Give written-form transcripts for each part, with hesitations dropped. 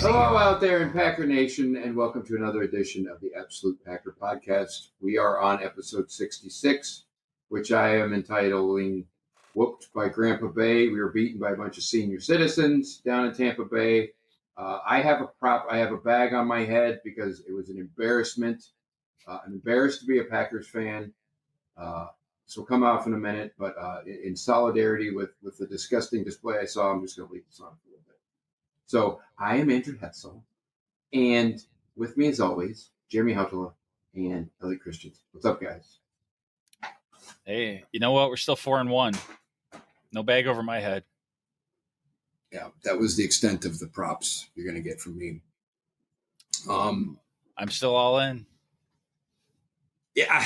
Hello out there in Packer Nation, and welcome to another edition of the Absolute Packer Podcast. We are on episode 66, which I am entitling Whooped by Grandpa Bay. We were beaten by a bunch of senior citizens down in Tampa Bay. I have a bag on my head because it was an embarrassment. I'm embarrassed to be a Packers fan. So we'll come off in a minute, but in solidarity with the disgusting display I saw, I'm just going to leave this on for a little bit. So I am Andrew Hetzel, and with me as always, Jeremy Hautala and Elliot Christians. What's up, guys? Hey, you know what? We're still 4-1. No bag over my head. Yeah, that was the extent of the props you're going to get from me. I'm still all in. Yeah,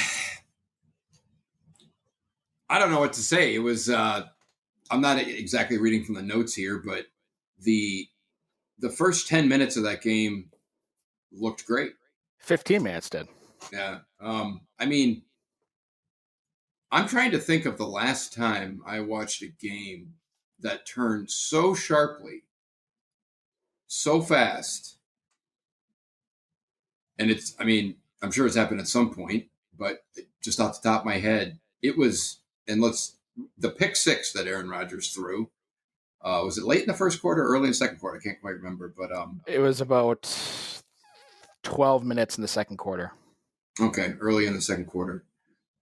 I don't know what to say. It was. I'm not exactly reading from the notes here, but the first 10 minutes of that game looked great. 15 minutes did. Yeah. I mean, I'm trying to think of the last time I watched a game that turned so sharply, so fast. And I'm sure it's happened at some point, but just off the top of my head, it was, the pick six that Aaron Rodgers threw, was it late in the first quarter, early in the second quarter? I can't quite remember, but it was about 12 minutes in the second quarter. Okay, early in the second quarter.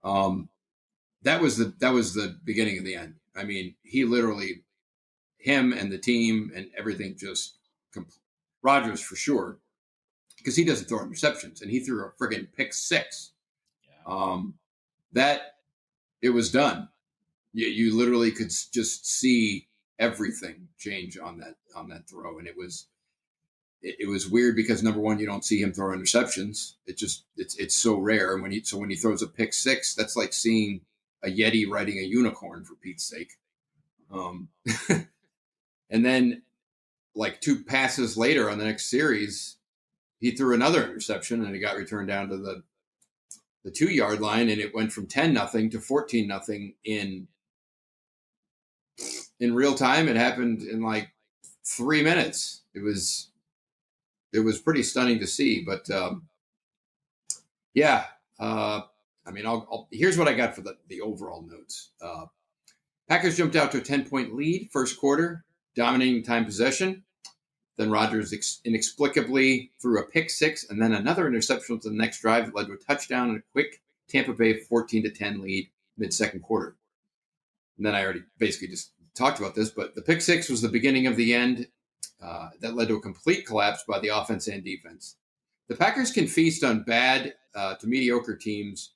That was the beginning of the end. I mean, he literally, him and the team and everything just Rodgers for sure, because he doesn't throw interceptions, and he threw a friggin' pick six. Yeah. That it was done. You literally could just see everything change on that throw, and it was weird because number one, you don't see him throw interceptions. It's so rare, and when he throws a pick six, that's like seeing a Yeti riding a unicorn, for Pete's sake. And then, like 2 passes later on the next series, he threw another interception, and it got returned down to the 2-yard line, and it went from 10-0 to 14-0 in real time. It happened in like 3 minutes. It was pretty stunning to see, but yeah. Here's what I got for the overall notes. Packers jumped out to a 10-point lead first quarter, dominating time possession. Then Rodgers inexplicably threw a pick six and then another interception to the next drive that led to a touchdown and a quick Tampa Bay 14-10 lead mid-second quarter. And then I already basically just talked about this, but the pick six was the beginning of the end that led to a complete collapse by the offense and defense. The Packers can feast on bad to mediocre teams,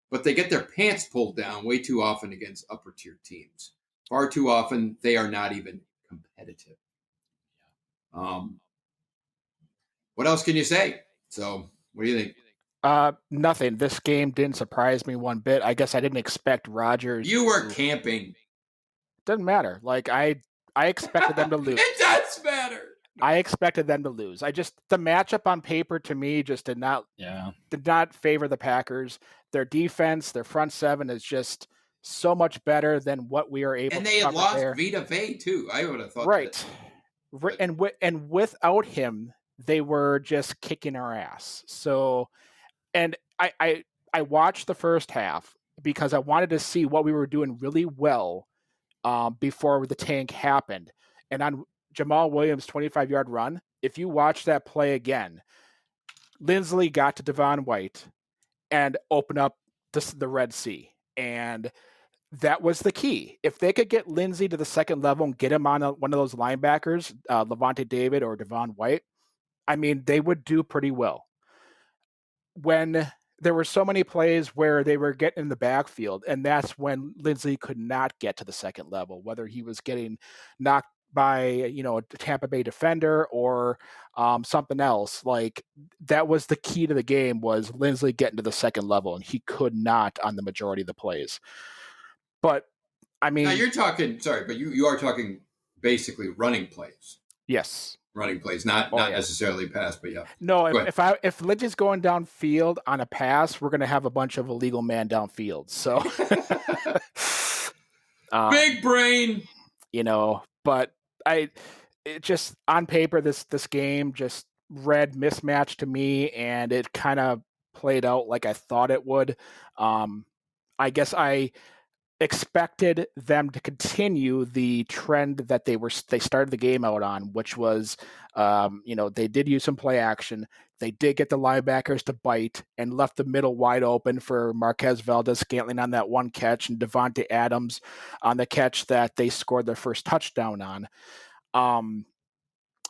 but they get their pants pulled down way too often against upper-tier teams. Far too often, they are not even competitive. What else can you say? So, what do you think? Nothing. This game didn't surprise me one bit. I guess I didn't expect Rodgers. You were camping. Doesn't matter. Like I expected them to lose. It does matter. I expected them to lose. The matchup on paper to me just did not favor the Packers. Their defense, their front seven is just so much better than what we are able to. And they had lost Vita Vea too. I would have thought right. And without him, they were just kicking our ass. So, and I watched the first half because I wanted to see what we were doing really well before the tank happened. And on Jamal Williams' 25-yard run, if you watch that play again, Lindsley got to Devon White and opened up the Red Sea. And that was the key. If they could get Lindsey to the second level and get him on one of those linebackers, Levante David or Devon White, I mean, they would do pretty well. When there were so many plays where they were getting in the backfield, and that's when Lindsey could not get to the second level, whether he was getting knocked by, a Tampa Bay defender or something else. Like, that was the key to the game, was Lindsey getting to the second level, and he could not on the majority of the plays. But I mean, now you're talking. Sorry, but you are talking basically running plays. Yes, running plays, not necessarily pass, but yeah. No, if Lindsey's going downfield on a pass, we're going to have a bunch of illegal man downfield. So big brain, but it just on paper, this game just read mismatched to me, and it kind of played out like I thought it would. I guess I expected them to continue the trend that they started the game out on, which was, they did use some play action. They did get the linebackers to bite and left the middle wide open for Marquez Valdez-Scantling on that one catch and Devontae Adams on the catch that they scored their first touchdown on.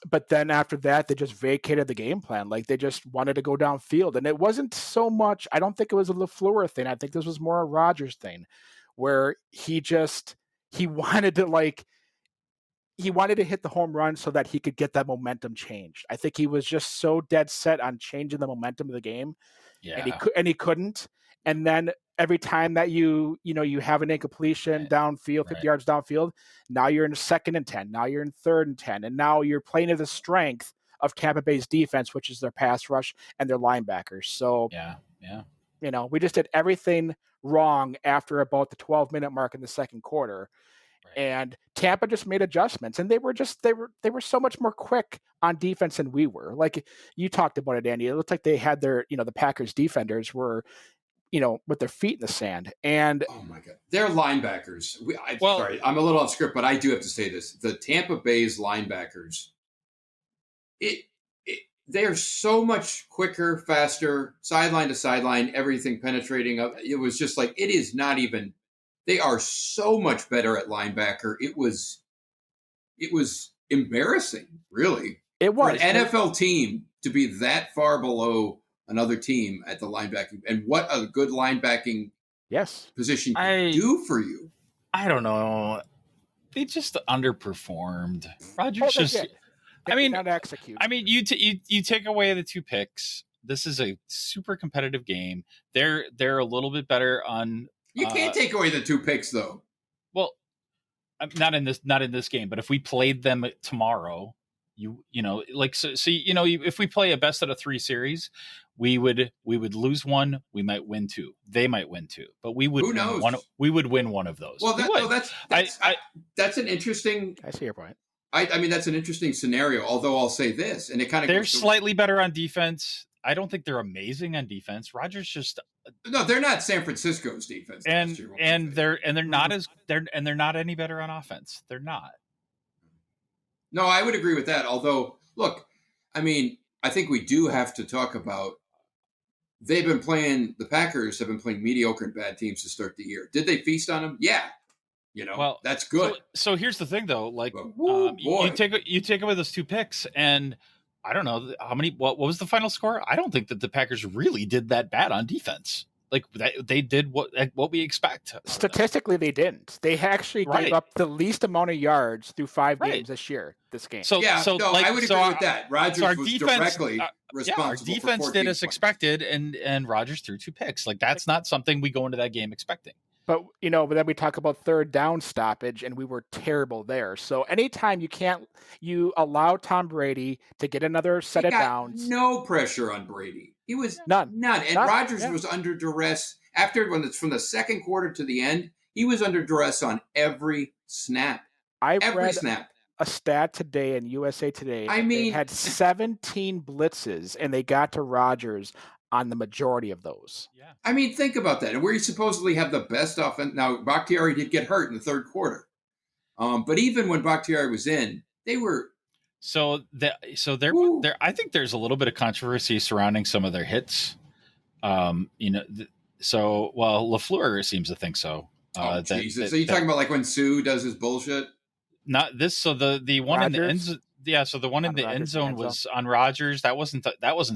But then after that, they just vacated the game plan. Like, they just wanted to go downfield. And it wasn't so much, I don't think it was a LaFleur thing. I think this was more a Rodgers thing, where he wanted to hit the home run so that he could get that momentum changed. I think he was just so dead set on changing the momentum of the game. Yeah. And he couldn't. And then every time that you have an incompletion downfield, 50 yards downfield, now you're in 2nd and 10. Now you're in 3rd and 10. And now you're playing to the strength of Tampa Bay's defense, which is their pass rush and their linebackers. So, we just did everything wrong after about the 12-minute mark in the second quarter. Right. And Tampa just made adjustments, and they were so much more quick on defense than we were. Like you talked about it, Andy. It looked like they had their, the Packers defenders were, with their feet in the sand. And oh my God, they're linebackers. Sorry, I'm a little off script, but I do have to say this: the Tampa Bay's linebackers, they are so much quicker, faster, sideline to sideline, everything penetrating up. It was just like, it is not even. They are so much better at linebacker. It was embarrassing, really. It was for an NFL team to be that far below another team at the linebacking, and what a good linebacking position can do for you. I don't know. They just underperformed. Rodgers not execute. I mean, you take away the 2 picks. This is a super competitive game. They're a little bit better on. You can't take away the 2 picks, though. Well, not in this game. But if we played them tomorrow, if we play a best out of 3 series, we would lose one. We might win 2. They might win 2, but we would. Who knows? We would win one of those. Well, that's an interesting. I see your point. I mean, that's an interesting scenario. Although I'll say this, and it kind of they're slightly better on defense. I don't think they're amazing on defense. Rodgers just they're not San Francisco's defense, and they're not any better on offense. They're not. No, I would agree with that. Although, look, I mean, I think we do have to talk about the Packers have been playing mediocre and bad teams to start the year. Did they feast on them? Yeah. Well, that's good. So here's the thing, though. Like, you take away those 2 picks, and I don't know how many. What was the final score? I don't think that the Packers really did that bad on defense. Like, they did what we expect. Statistically, they didn't. They actually gave up the least amount of yards through 5 games this year. This game. I would agree with that. Rodgers was directly responsible. Our defense did as expected, and Rodgers threw 2 picks. Like, that's not something we go into that game expecting. But then we talk about 3rd down stoppage, and we were terrible there. So anytime you allow Tom Brady to get another set of downs. No pressure on Brady. He was none. And Rodgers was under duress when it's from the second quarter to the end. He was under duress on every snap. Every snap. A stat today in USA Today. They had 17 blitzes, and they got to Rodgers on the majority of those. Yeah. I mean, think about that. And where you supposedly have the best offense. Now, Bakhtiari did get hurt in the 3rd quarter. But even when Bakhtiari was in, they were. So there. I think there's a little bit of controversy surrounding some of their hits. LaFleur seems to think so. Jesus. So you're talking about like when Sue does his bullshit? Not this. So the one Rodgers? in the end. Yeah, so the one in the end zone was on Rodgers. That wasn't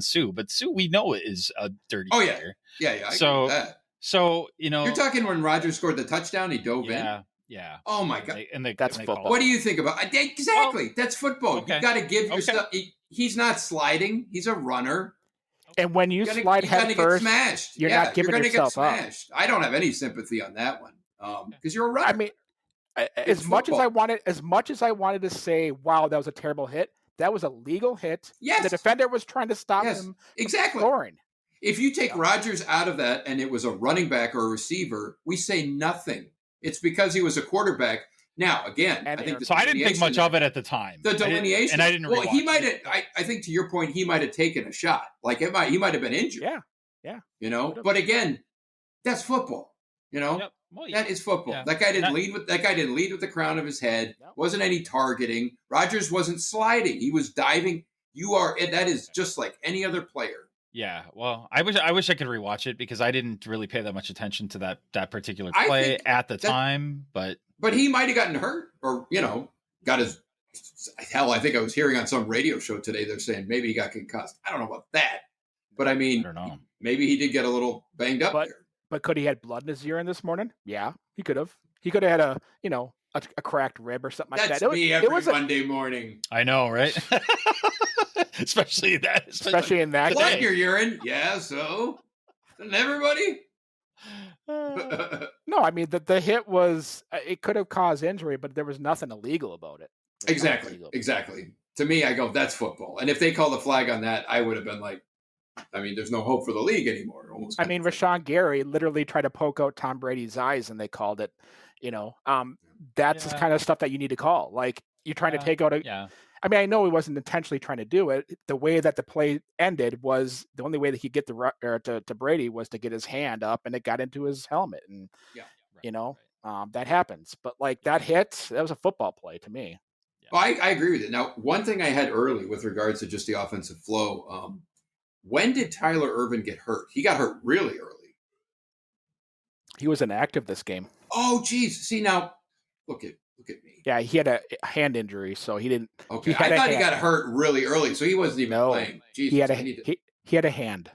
Sue, but Sue we know is a dirty player. Yeah. I agree with that. So you're talking when Rodgers scored the touchdown, he dove in. Yeah. Oh my God. That's football. What do you think about exactly? That's football. Okay. You got to give yourself. He's not sliding. He's a runner. And when you slide head first, you're not giving yourself up. I don't have any sympathy on that one because you're a runner. I mean. As much as I wanted to say, wow, that was a terrible hit, that was a legal hit. Yes. The defender was trying to stop him from scoring. If you take Rodgers out of that and it was a running back or a receiver, we say nothing. It's because he was a quarterback. Now, again, I think so I didn't think much of it at the time. The delineation, I didn't. Well, he might have. I think to your point, he might have taken a shot. Like he might have been injured. Yeah. But again, that's football. Yep. Well, that is football. Yeah. That guy didn't lead with the crown of his head. Nope. Wasn't any targeting. Rodgers wasn't sliding. He was diving. That is just like any other player. Yeah, well, I wish I could rewatch it because I didn't really pay that much attention to that particular play at the time. But he might have gotten hurt, or got his hell. I think I was hearing on some radio show today they're saying maybe he got concussed. I don't know about that, but I mean, I don't know. Maybe he did get a little banged up there. But could he had blood in his urine this morning? Yeah, he could have. He could have had a cracked rib or something like that. That's me every Monday morning. I know, right? Especially in that. Blood in your urine? Yeah, so? And everybody? No, I mean, the hit was, it could have caused injury, but there was nothing illegal about it. Exactly. To me, I go, that's football. And if they called the flag on that, I would have been like, I mean, there's no hope for the league anymore. Almost. I mean, Rashawn Gary literally tried to poke out Tom Brady's eyes, and they called it. That's the kind of stuff that you need to call. Like you're trying to take out I mean, I know he wasn't intentionally trying to do it. The way that the play ended was the only way that he could get to Brady was to get his hand up, and it got into his helmet, and that happens. But like that was a football play to me. Yeah. Well, I agree with it. Now, one thing I had early with regards to just the offensive flow. When did Tyler Irvin get hurt? He got hurt really early. He was inactive this game. Oh, geez. See, now, look at me. Yeah, he had a hand injury, so he didn't. Okay, I thought he got hurt really early, so he wasn't even playing. Jesus, he had a hand.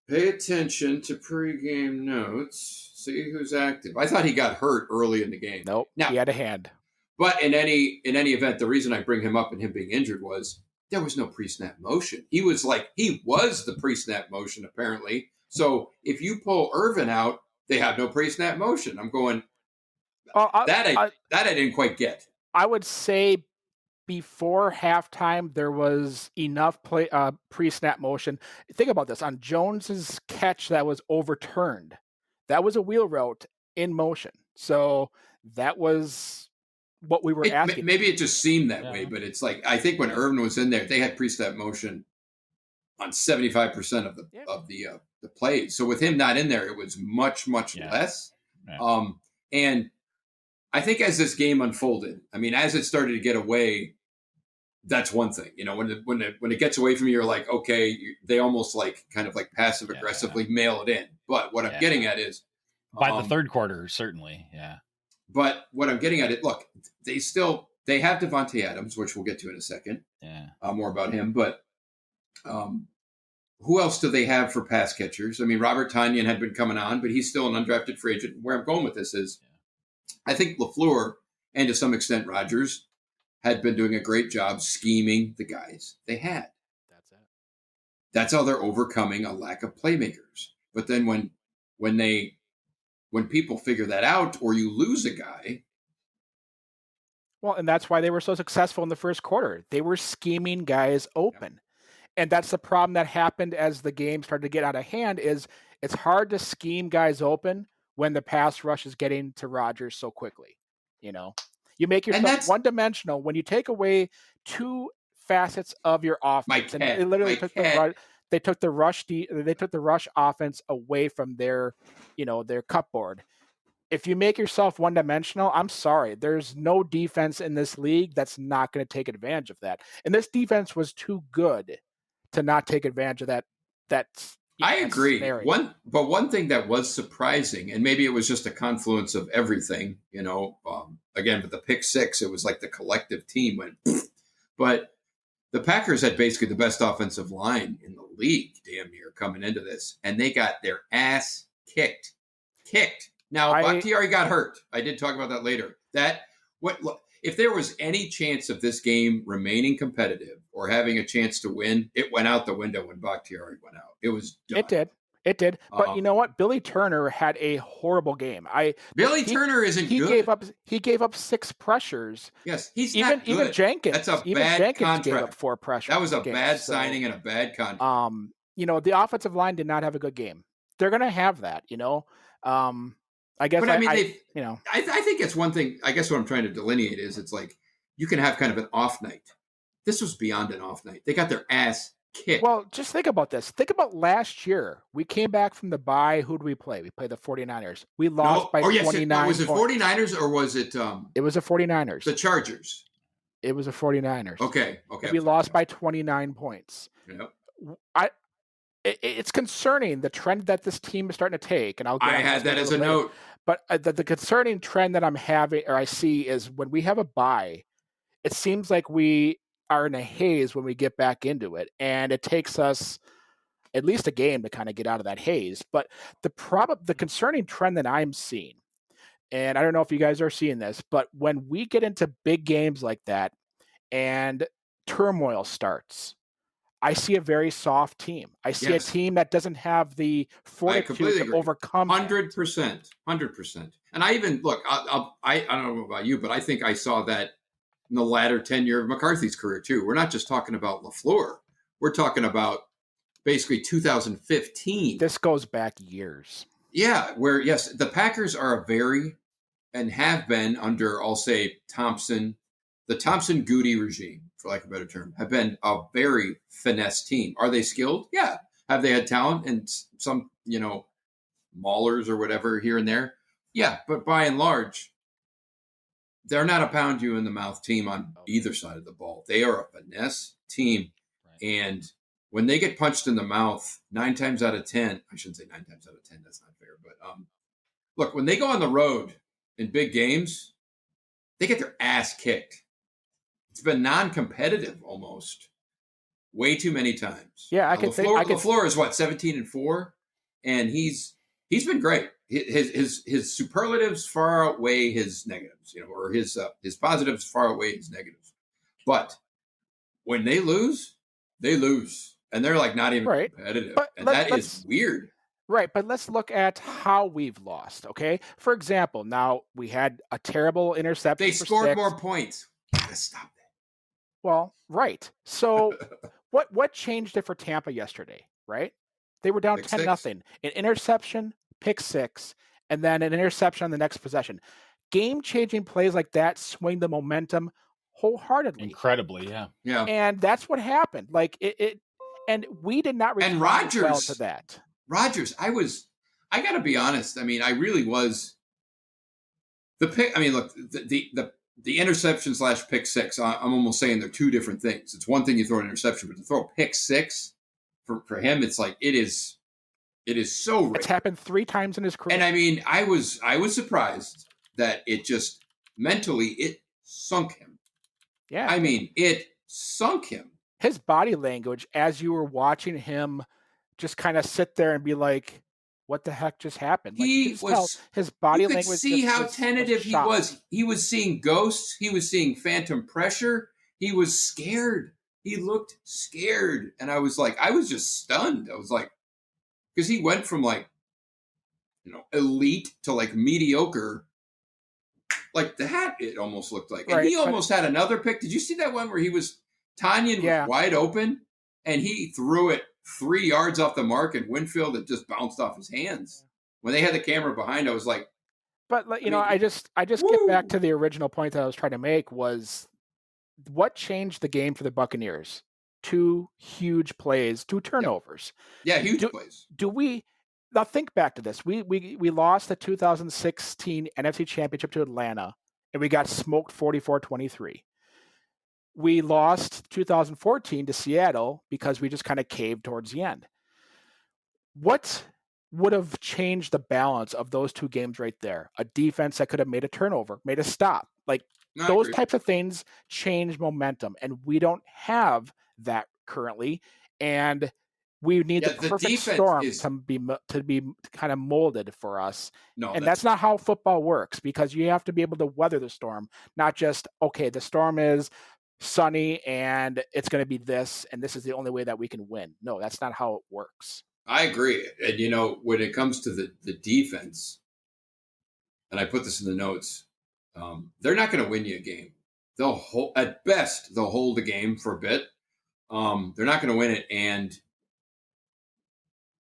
Pay attention to pregame notes. See who's active. I thought he got hurt early in the game. Nope, he had a hand. But in any event, the reason I bring him up and him being injured was there was no pre-snap motion. He was the pre-snap motion, apparently. So if you pull Irvin out, they have no pre-snap motion. I'm going, I didn't quite get. I would say before halftime, there was enough pre-snap motion. Think about this. On Jones's catch that was overturned, that was a wheel route in motion. So that was what we were asking. Maybe it just seemed that way, but it's like, I think when Irvin was in there, they had pre-snap motion on 75% of the plays. So with him not in there, it was much, much less. Yeah. And I think as this game unfolded, I mean, as it started to get away, that's one thing. When it gets away from you, you're like, okay, they almost like kind of like passive aggressively mail it in. But what I'm getting at is by the third quarter, certainly, yeah. But what I'm getting at it, look, they have Devontae Adams, which we'll get to in a second. Yeah, more about him. But who else do they have for pass catchers? I mean, Robert Tonyan had been coming on, but he's still an undrafted free agent. Where I'm going with this is, I think LaFleur and to some extent Rodgers had been doing a great job scheming the guys they had. That's it. That's how they're overcoming a lack of playmakers. But then when people figure that out, or you lose a guy. Well, and that's why they were so successful in the first quarter. They were scheming guys open. And that's the problem that happened as the game started to get out of hand is it's hard to scheme guys open when the pass rush is getting to Rodgers so quickly. You make yourself one-dimensional when you take away two facets of your offense. And they literally took the rush offense away from their cupboard. If you make yourself one-dimensional, I'm sorry. There's no defense in this league that's not going to take advantage of that. And this defense was too good to not take advantage of that. I agree. Scenario. One thing that was surprising, and maybe it was just a confluence of everything, again, with the pick six, it was like the collective team went, but the Packers had basically the best offensive line in the league, damn near, coming into this, and they got their ass kicked. Now, Bakhtiari got hurt. I did talk about that later. If there was any chance of this game remaining competitive or having a chance to win, it went out the window when Bakhtiari went out. It was done. It did. But you know what? Billy Turner had a horrible game. Turner isn't good. He gave up 6 pressures. Yes, he's not good. Even Jenkins. That's a bad contract. Gave up 4 pressures. That was a bad signing and a bad contract. The offensive line did not have a good game. They're going to have that, I guess. But I mean, I think it's one thing. I guess what I'm trying to delineate is it's like you can have kind of an off night. This was beyond an off night. They got their ass kicked. Well, just think about this. Think about last year. We came back from the bye. Who did we play? We played the 49ers. We lost by 29 Was it points. 49ers or was it It was the 49ers. The Chargers. It was the 49ers. Okay. We lost by 29 points. Yep. It's concerning the trend that this team is starting to take, and I had that as a note. But the concerning trend that I'm having, or I see, is when we have a bye, it seems like we are in a haze when we get back into it, and it takes us at least a game to kind of get out of that haze. But the concerning trend that I'm seeing, and I don't know if you guys are seeing this, but when we get into big games like that and turmoil starts, I see a very soft team. I see a team that doesn't have the fortitude to overcome. 100%. And I even look. I don't know about you, but I think I saw that in the latter tenure of McCarthy's career too. We're not just talking about LaFleur. We're talking about basically 2015. This goes back years. Yeah, where the Packers are and have been under, I'll say, the Thompson-Goody regime, for lack of a better term, have been a very finesse team. Are they skilled? Yeah. Have they had talent and some, maulers or whatever here and there? Yeah, but by and large, they're not a pound you in the mouth team on either side of the ball. They are a finesse team. Right. And when they get punched in the mouth, 9 times out of 10, I shouldn't say 9 times out of 10, that's not fair. But look, when they go on the road in big games, they get their ass kicked. It's been non-competitive almost way too many times. Yeah, I can think. LaFleur is 17-4, and he's been great. His superlatives far outweigh his negatives, or his positives far outweigh his negatives. But when they lose, and they're like not even competitive, and that is weird. Right, but let's look at how we've lost. Okay, for example, now we had a terrible interception. They scored more points. Gotta stop that. Well, right. So, what changed it for Tampa yesterday? Right, they were down 10-0. An interception, pick 6, and then an interception on the next possession. Game-changing plays like that swing the momentum wholeheartedly. Incredibly, yeah. And that's what happened. Like it and we did not respond well to that. Rodgers, I got to be honest. I mean, I really was the pick. I mean, look, the interception / pick 6. I'm almost saying they're two different things. It's one thing you throw an interception, but to throw a pick 6 for him, it's like it is so rare. It's happened 3 times in his career. And I mean, I was surprised that it just mentally it sunk him. Yeah. I mean, it sunk him. His body language as you were watching him just kind of sit there and be like, what the heck just happened? Like, his body language. You could see how tentative he was. He was seeing ghosts. He was seeing phantom pressure. He was scared. He looked scared. And I was just stunned. I was like, because he went from elite to mediocre. Like that, it almost looked like. And he almost had another pick. Did you see that one where Tonyan was wide open and he threw it 3 yards off the mark and Winfield, it just bounced off his hands. When they had the camera behind, I was like. But, I just get back to the original point that I was trying to make was what changed the game for the Buccaneers? 2 huge plays, 2 turnovers. Yeah, huge plays. Now think back to this. We lost the 2016 NFC Championship to Atlanta, and we got smoked 44-23. We lost 2014 to Seattle because we just kind of caved towards the end. What would have changed the balance of those 2 games right there? A defense that could have made a turnover, made a stop. Those types of things change momentum, and we don't have that currently. And we need the perfect storm to be kind of molded for us. No, and that's not how football works, because you have to be able to weather the storm, not just, okay, the storm is sunny and it's going to be this, and this is the only way that we can win. No, that's not how it works. I agree. And, when it comes to the defense, and I put this in the notes, they're not going to win you a game. At best, they'll hold the game for a bit. They're not going to win it. And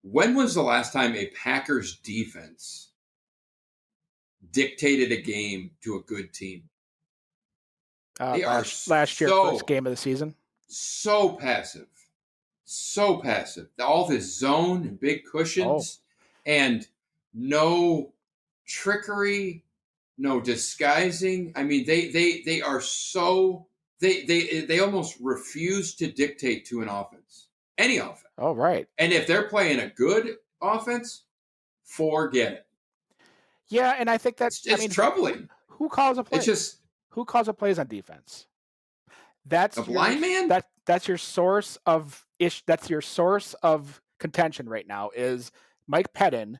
when was the last time a Packers defense dictated a game to a good team. They last year, first game of the season. So passive. All this zone and big cushions and no trickery, no disguising. I mean, they are so they almost refuse to dictate to an offense, any offense. Oh, right. And if they're playing a good offense, forget it. Yeah, and I think that's troubling. Who calls a play? It's just who calls a plays on defense? That's a blind man. That's your source of That's your source of contention right now. Is Mike Pettin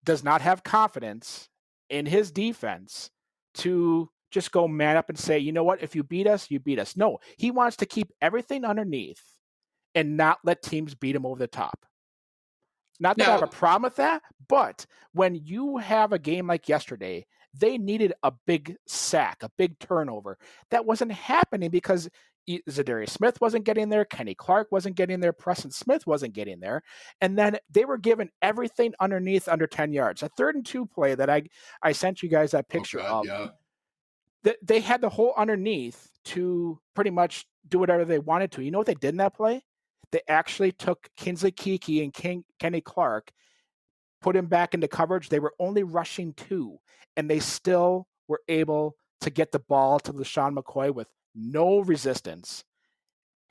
does not have confidence in his defense to just go man up and say, you know what, if you beat us, you beat us. No, he wants to keep everything underneath and not let teams beat him over the top. Not that I have a problem with that, but when you have a game like yesterday, they needed a big sack, a big turnover. That wasn't happening because Zadarius Smith wasn't getting there, Kenny Clark wasn't getting there, Preston Smith wasn't getting there, and then they were given everything underneath under 10 yards. A 3rd and 2 play that I sent you guys that picture of. Yeah. They had the whole underneath to pretty much do whatever they wanted to. You know what they did in that play? They actually took Kingsley Keke and Kenny Clark, put him back into coverage. They were only rushing 2, and they still were able to get the ball to LaShawn McCoy with no resistance.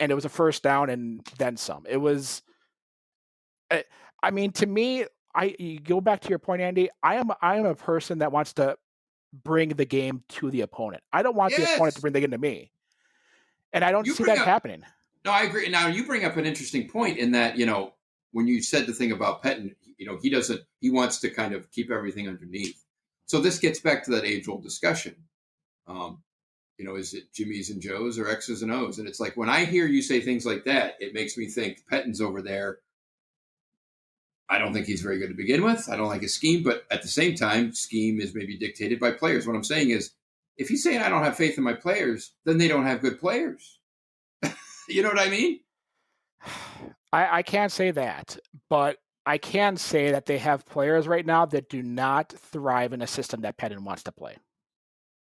And it was a first down and then some. It was, I mean, to me, you go back to your point, Andy, I am a person that wants to bring the game to the opponent. I don't want the opponent to bring the game to me. And I don't see that happening. No, I agree. Now, you bring up an interesting point in that, when you said the thing about Pettin, he wants to kind of keep everything underneath. So this gets back to that age-old discussion. Is it Jimmy's and Joe's or X's and O's? And it's like, when I hear you say things like that, it makes me think Pettin's over there. I don't think he's very good to begin with. I don't like his scheme, but at the same time, scheme is maybe dictated by players. What I'm saying is, if he's saying I don't have faith in my players, then they don't have good players. You know what I mean? I can't say that, but I can say that they have players right now that do not thrive in a system that Pettin wants to play.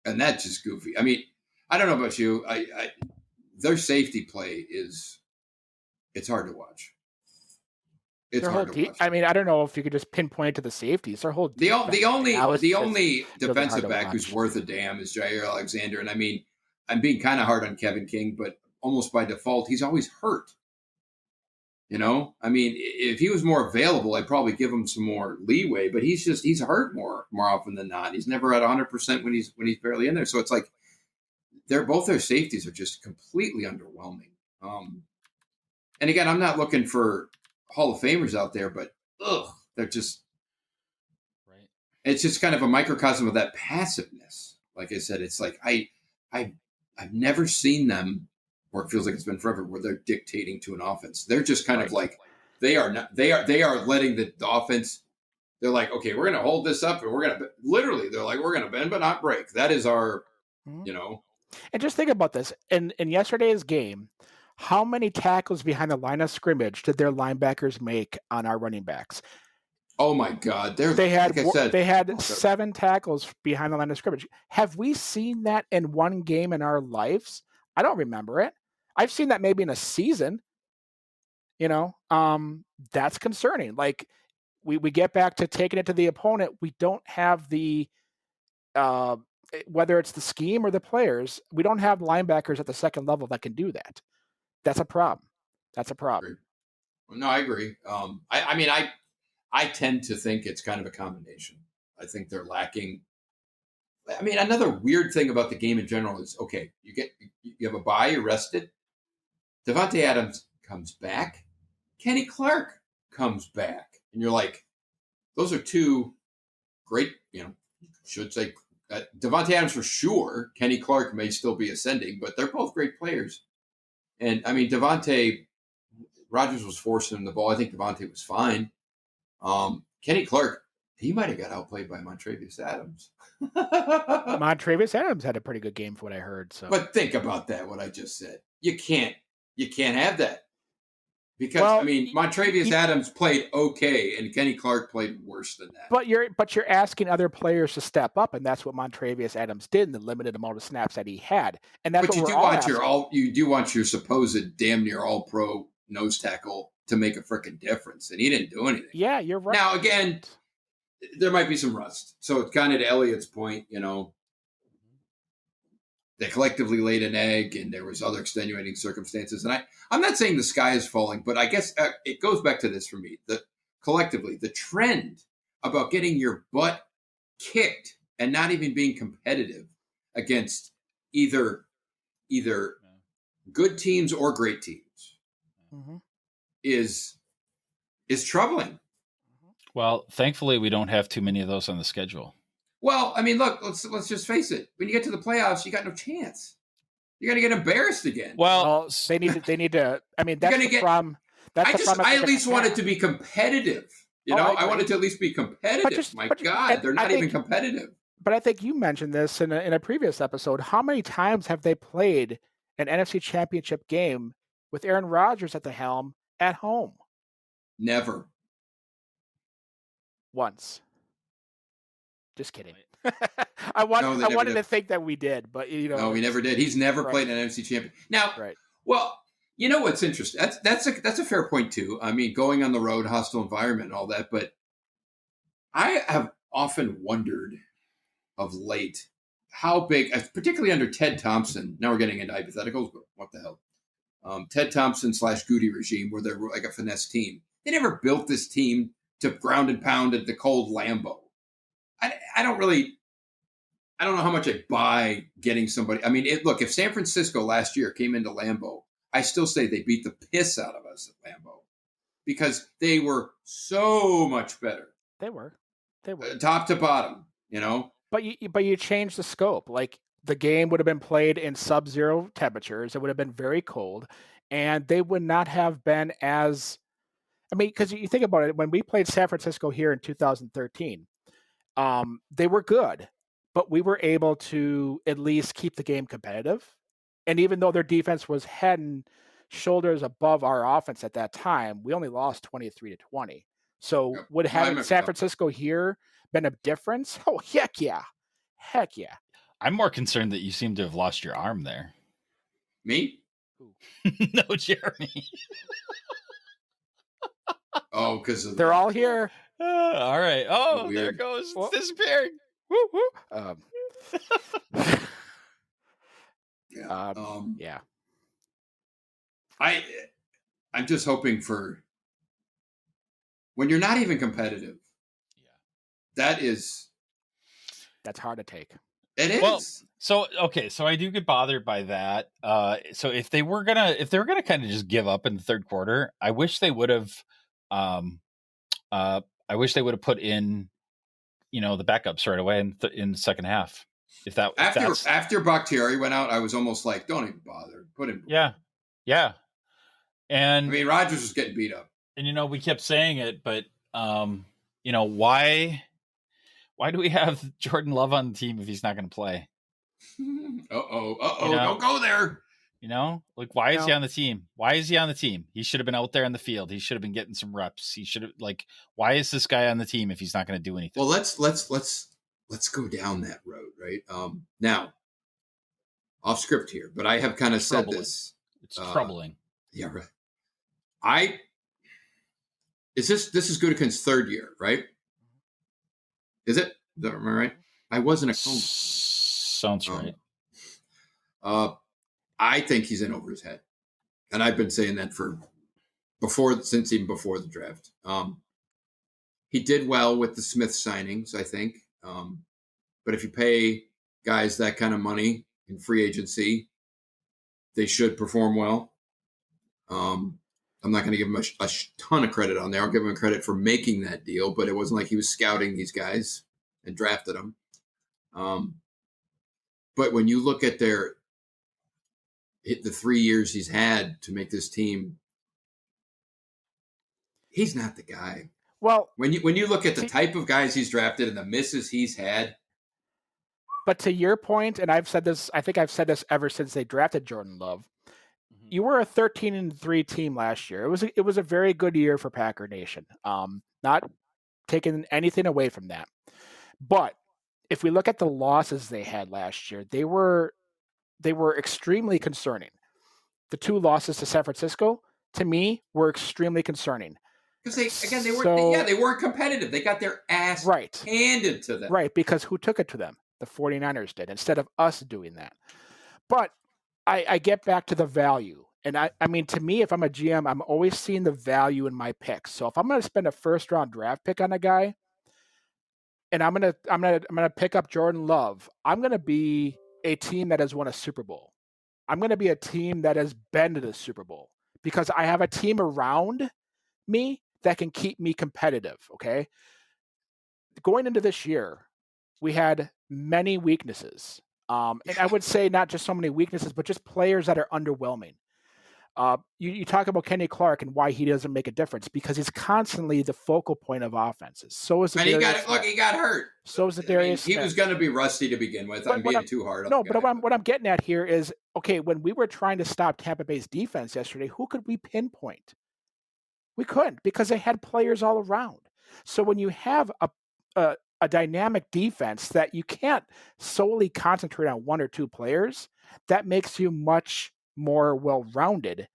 And that's just goofy. I mean, I don't know about you. Their safety play it's hard to watch. It's hard to watch. I mean, I don't know if you could just pinpoint to the safeties. Their whole the only defensive back who's worth a damn is Jair Alexander. And I mean, I'm being kind of hard on Kevin King, but almost by default, he's always hurt. I mean, if he was more available, I'd probably give him some more leeway, but he's hurt more often than not. He's never at 100% when he's barely in there. So it's like both their safeties are just completely underwhelming. And again, I'm not looking for Hall of Famers out there, but they're just right. It's just kind of a microcosm of that passiveness. Like I said, it's like I've never seen them, or it feels like it's been forever, where they're dictating to an offense. They're just kind of like they are letting the offense. They're like, okay, we're going to hold this up, and we're going to we're going to bend but not break. That is our, And just think about this. In yesterday's game, how many tackles behind the line of scrimmage did their linebackers make on our running backs? Oh my God! They had 7 tackles behind the line of scrimmage. Have we seen that in one game in our lives? I don't remember it. I've seen that maybe in a season. That's concerning. Like we get back to taking it to the opponent. We don't have the whether it's the scheme or the players, we don't have linebackers at the second level that can do that. That's a problem. No, I agree. I tend to think it's kind of a combination. I think they're lacking. I mean, another weird thing about the game in general is, okay, you have a bye, you're rested. Davante Adams comes back. Kenny Clark comes back. And you're like, those are 2 great, should say, Davante Adams for sure. Kenny Clark may still be ascending, but they're both great players. And, I mean, Rodgers was forcing him the ball. I think Davante was fine. Kenny Clark, he might have got outplayed by Montravius Adams. Montravius Adams had a pretty good game for what I heard. So, but think about that, what I just said. You can't have that. Because Montravius Adams played okay, and Kenny Clark played worse than that. But you're asking other players to step up, and that's what Montravius Adams did in the limited amount of snaps that he had. And that's you do want your supposed damn near all pro nose tackle to make a freaking difference, and he didn't do anything. Yeah, you're right. Now again, there might be some rust. So it's kind of to Elliott's point, they collectively laid an egg, and there was other extenuating circumstances. And I'm not saying the sky is falling, but I guess it goes back to this for me. Collectively, the trend about getting your butt kicked and not even being competitive against either good teams or great teams is troubling. Well, thankfully, we don't have too many of those on the schedule. Well, I mean, look, let's just face it. When you get to the playoffs, you got no chance. You're going to get embarrassed again. Well, they need to. I mean, that's the problem. I at least want it to be competitive. I want it to at least be competitive. They're not even competitive. But I think you mentioned this in a previous episode. How many times have they played an NFC Championship game with Aaron Rodgers at the helm at home? Never. Once. Just kidding. I wanted to think that we did, but no, we never did. He's never played an NFC champion. Now, well, you know what's interesting? That's a fair point too. I mean, going on the road, hostile environment, and all that. But I have often wondered of late how big, particularly under Ted Thompson. Now we're getting into hypotheticals, but what the hell? Ted Thompson / Goody regime, where they're like a finesse team. They never built this team to ground and pound at the cold Lambeau. I don't know how much I buy getting somebody. I mean, look, if San Francisco last year came into Lambeau, I still say they beat the piss out of us at Lambeau because they were so much better. They were top to bottom, But you changed the scope. Like the game would have been played in sub-zero temperatures. It would have been very cold, and they would not have been as. I mean, because you think about it, when we played San Francisco here in 2013. They were good, but we were able to at least keep the game competitive. And even though their defense was head and shoulders above our offense at that time, we only lost 23-20. So would having San Francisco here been a difference? Oh, heck yeah. I'm more concerned that you seem to have lost your arm there. Me? No, Jeremy. Oh, because they're all here. All right. Oh, weird. There it goes. It's disappearing. Woo, woo. Yeah. I'm just hoping for when you're not even competitive. Yeah. That's hard to take. It is. Well, so I do get bothered by that. So if they were gonna kind of just give up in the third quarter, I wish they would have. I wish they would have put in, the backups right away in the second half. After Bakhtiari went out, I was almost like, don't even bother. Put him. Yeah. And I mean, Rodgers was getting beat up. And we kept saying it, but why do we have Jordan Love on the team if he's not going to play? Don't go there. Why is he on the team? Why is he on the team? He should have been out there in the field. He should have been getting some reps. He should have why is this guy on the team if he's not going to do anything? Well, let's go down that road, right? Now, off script here, but I have kind of said this. It's troubling. Yeah, right. This is Gutekunst's third year, right? Is it? Am I right? I wasn't a coach. Sounds right. I think he's in over his head. And I've been saying that since even before the draft. He did well with the Smith signings, I think. But if you pay guys that kind of money in free agency, they should perform well. I'm not going to give him a ton of credit on there. I'll give him credit for making that deal, but it wasn't like he was scouting these guys and drafted them. But when you look at the 3 years he's had to make this team, he's not the guy. Well, when you look at the type of guys he's drafted and the misses he's had. But to your point, and I've said this, I think I've said this ever since they drafted Jordan Love. you were a 13-3 team last year. It was a very good year for Packer Nation. Not taking anything away from that. But if we look at the losses they had last year, they were extremely concerning. The 2 losses to San Francisco, to me, were extremely concerning. Because they weren't competitive. They got their ass handed to them. Right, because who took it to them? The 49ers did, instead of us doing that. But I get back to the value. And I mean, to me, if I'm a GM, I'm always seeing the value in my picks. So if I'm going to spend a first round draft pick on a guy, and I'm gonna pick up Jordan Love, I'm gonna be a team that has won a Super Bowl. I'm gonna be a team that has been to the Super Bowl because I have a team around me that can keep me competitive. Okay. Going into this year, we had many weaknesses. And I would say not just so many weaknesses, but just players that are underwhelming. You talk about Kenny Clark and why he doesn't make a difference because he's constantly the focal point of offenses. So is he got hurt. So is Darius. He was going to be rusty to begin with. I'm being too hard. No, but what I'm getting at here is okay. When we were trying to stop Tampa Bay's defense yesterday, who could we pinpoint? We couldn't because they had players all around. So when you have a dynamic defense that you can't solely concentrate on 1 or 2 players, that makes you much more well-rounded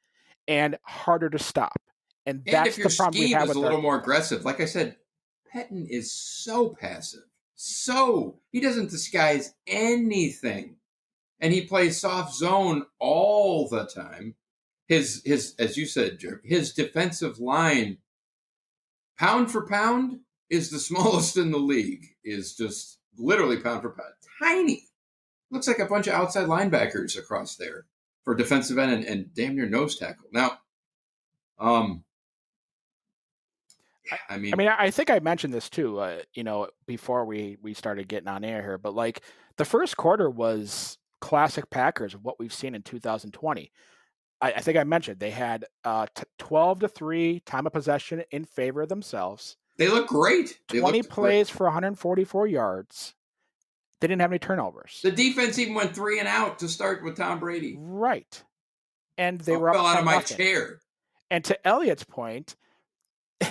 and harder to stop. And that's the problem we have with a little more aggressive. Like I said, Pettine is so passive. So he doesn't disguise anything. And he plays soft zone all the time. His as you said, Jerk, his defensive line, pound for pound, is the smallest in the league. Is just literally pound for pound. Tiny. Looks like a bunch of outside linebackers across there for defensive end and damn near nose tackle. Now, I think I mentioned this too, before we started getting on air here, but like the first quarter was classic Packers of what we've seen in 2020. I think I mentioned they had 12-3 time of possession in favor of themselves. They look great. 20 plays for 144 yards. They didn't have any turnovers. The defense even went 3 and out to start with Tom Brady. Right. And they were up fell out of my nothing. chair. And to Elliott's point,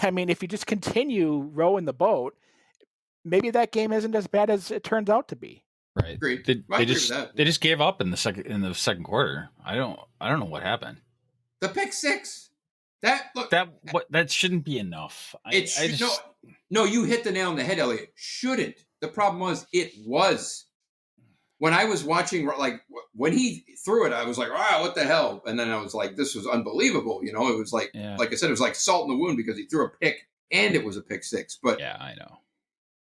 I mean, if you just continue rowing the boat, maybe that game isn't as bad as it turns out to be. Right. They just gave up in the second quarter. I don't know what happened. The pick 6. That shouldn't be enough. No, you hit the nail on the head, Elliot. Shouldn't. The problem was it was. When I was watching, like when he threw it, I was like, "Wow, what the hell?" And then I was like, "This was unbelievable." It was like, like I said, it was like salt in the wound because he threw a pick and it was a pick 6. But yeah, I know.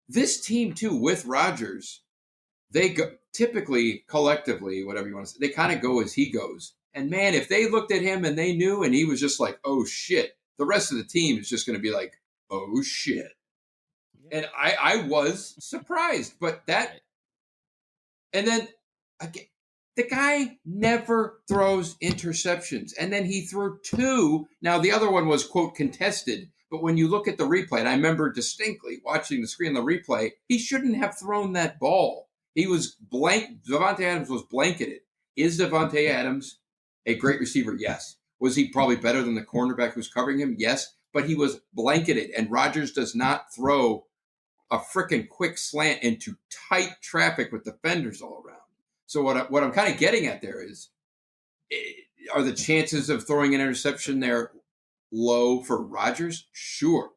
This team too, with Rodgers, they go typically collectively, whatever you want to say, they kind of go as he goes. And man, if they looked at him and they knew, and he was just like, "Oh shit," the rest of the team is just going to be like, "Oh shit." And I was surprised, but that. And then, again, the guy never throws interceptions. And then he threw 2. Now, the other one was, quote, contested. But when you look at the replay, and I remember distinctly watching the screen of the replay, he shouldn't have thrown that ball. He was Davante Adams was blanketed. Is Davante Adams a great receiver? Yes. Was he probably better than the cornerback who's covering him? Yes. But he was blanketed. And Rodgers does not throw a freaking quick slant into tight traffic with defenders all around. So what I'm kind of getting at there is, are the chances of throwing an interception there low for Rodgers? Sure.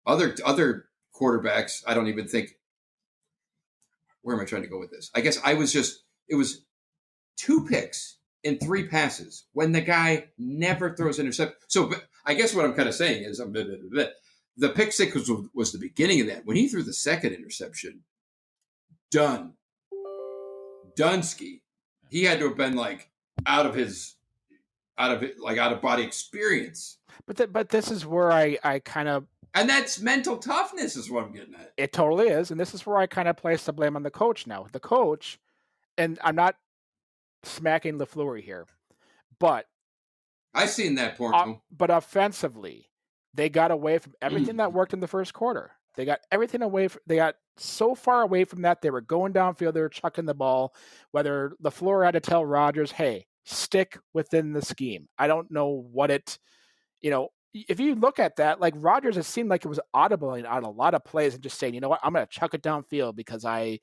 Other quarterbacks, I don't even think. Where am I trying to go with this? I guess it was 2 picks in 3 passes when the guy never throws interception. So I guess what I'm kind of saying is the pick 6 was the beginning of that. When he threw the second interception, done. Dunsky. He had to have been like out of body experience. But this is where I kind of. And that's mental toughness is what I'm getting at. It totally is. And this is where I kind of place the blame on the coach now. The coach, and I'm not smacking LaFleur here, but. I've seen that porno. But offensively, they got away from everything that worked in the first quarter. They got everything away. They got so far away from that. They were going downfield. They were chucking the ball. Whether LaFleur had to tell Rodgers, "Hey, stick within the scheme. I don't know what it, if you look at that, like Rodgers, it seemed like it was audibling out a lot of plays and just saying, you know what, I'm going to chuck it downfield because I.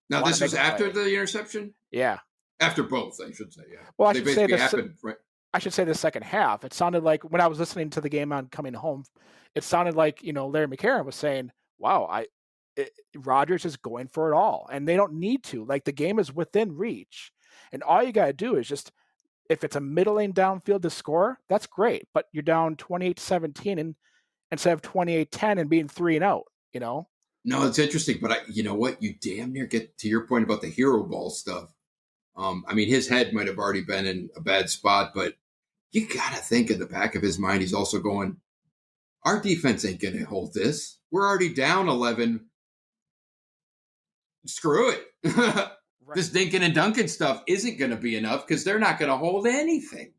Now, this was after the interception? Yeah. After both, I should say, yeah. Well, I should say the second half. It sounded like when I was listening to the game on coming home, it sounded like, Larry McCarron was saying, wow, Rodgers is going for it all. And they don't need to. Like, the game is within reach. And all you got to do is just, if it's a middling downfield to score, that's great. But you're down 28-17 and instead of 28-10 and being 3-0, No, it's interesting. But you know what? You damn near get to your point about the hero ball stuff. His head might have already been in a bad spot, but you got to think in the back of his mind, he's also going, our defense ain't going to hold this. We're already down 11. Screw it. Right. This dinking and dunking stuff isn't going to be enough because they're not going to hold anything.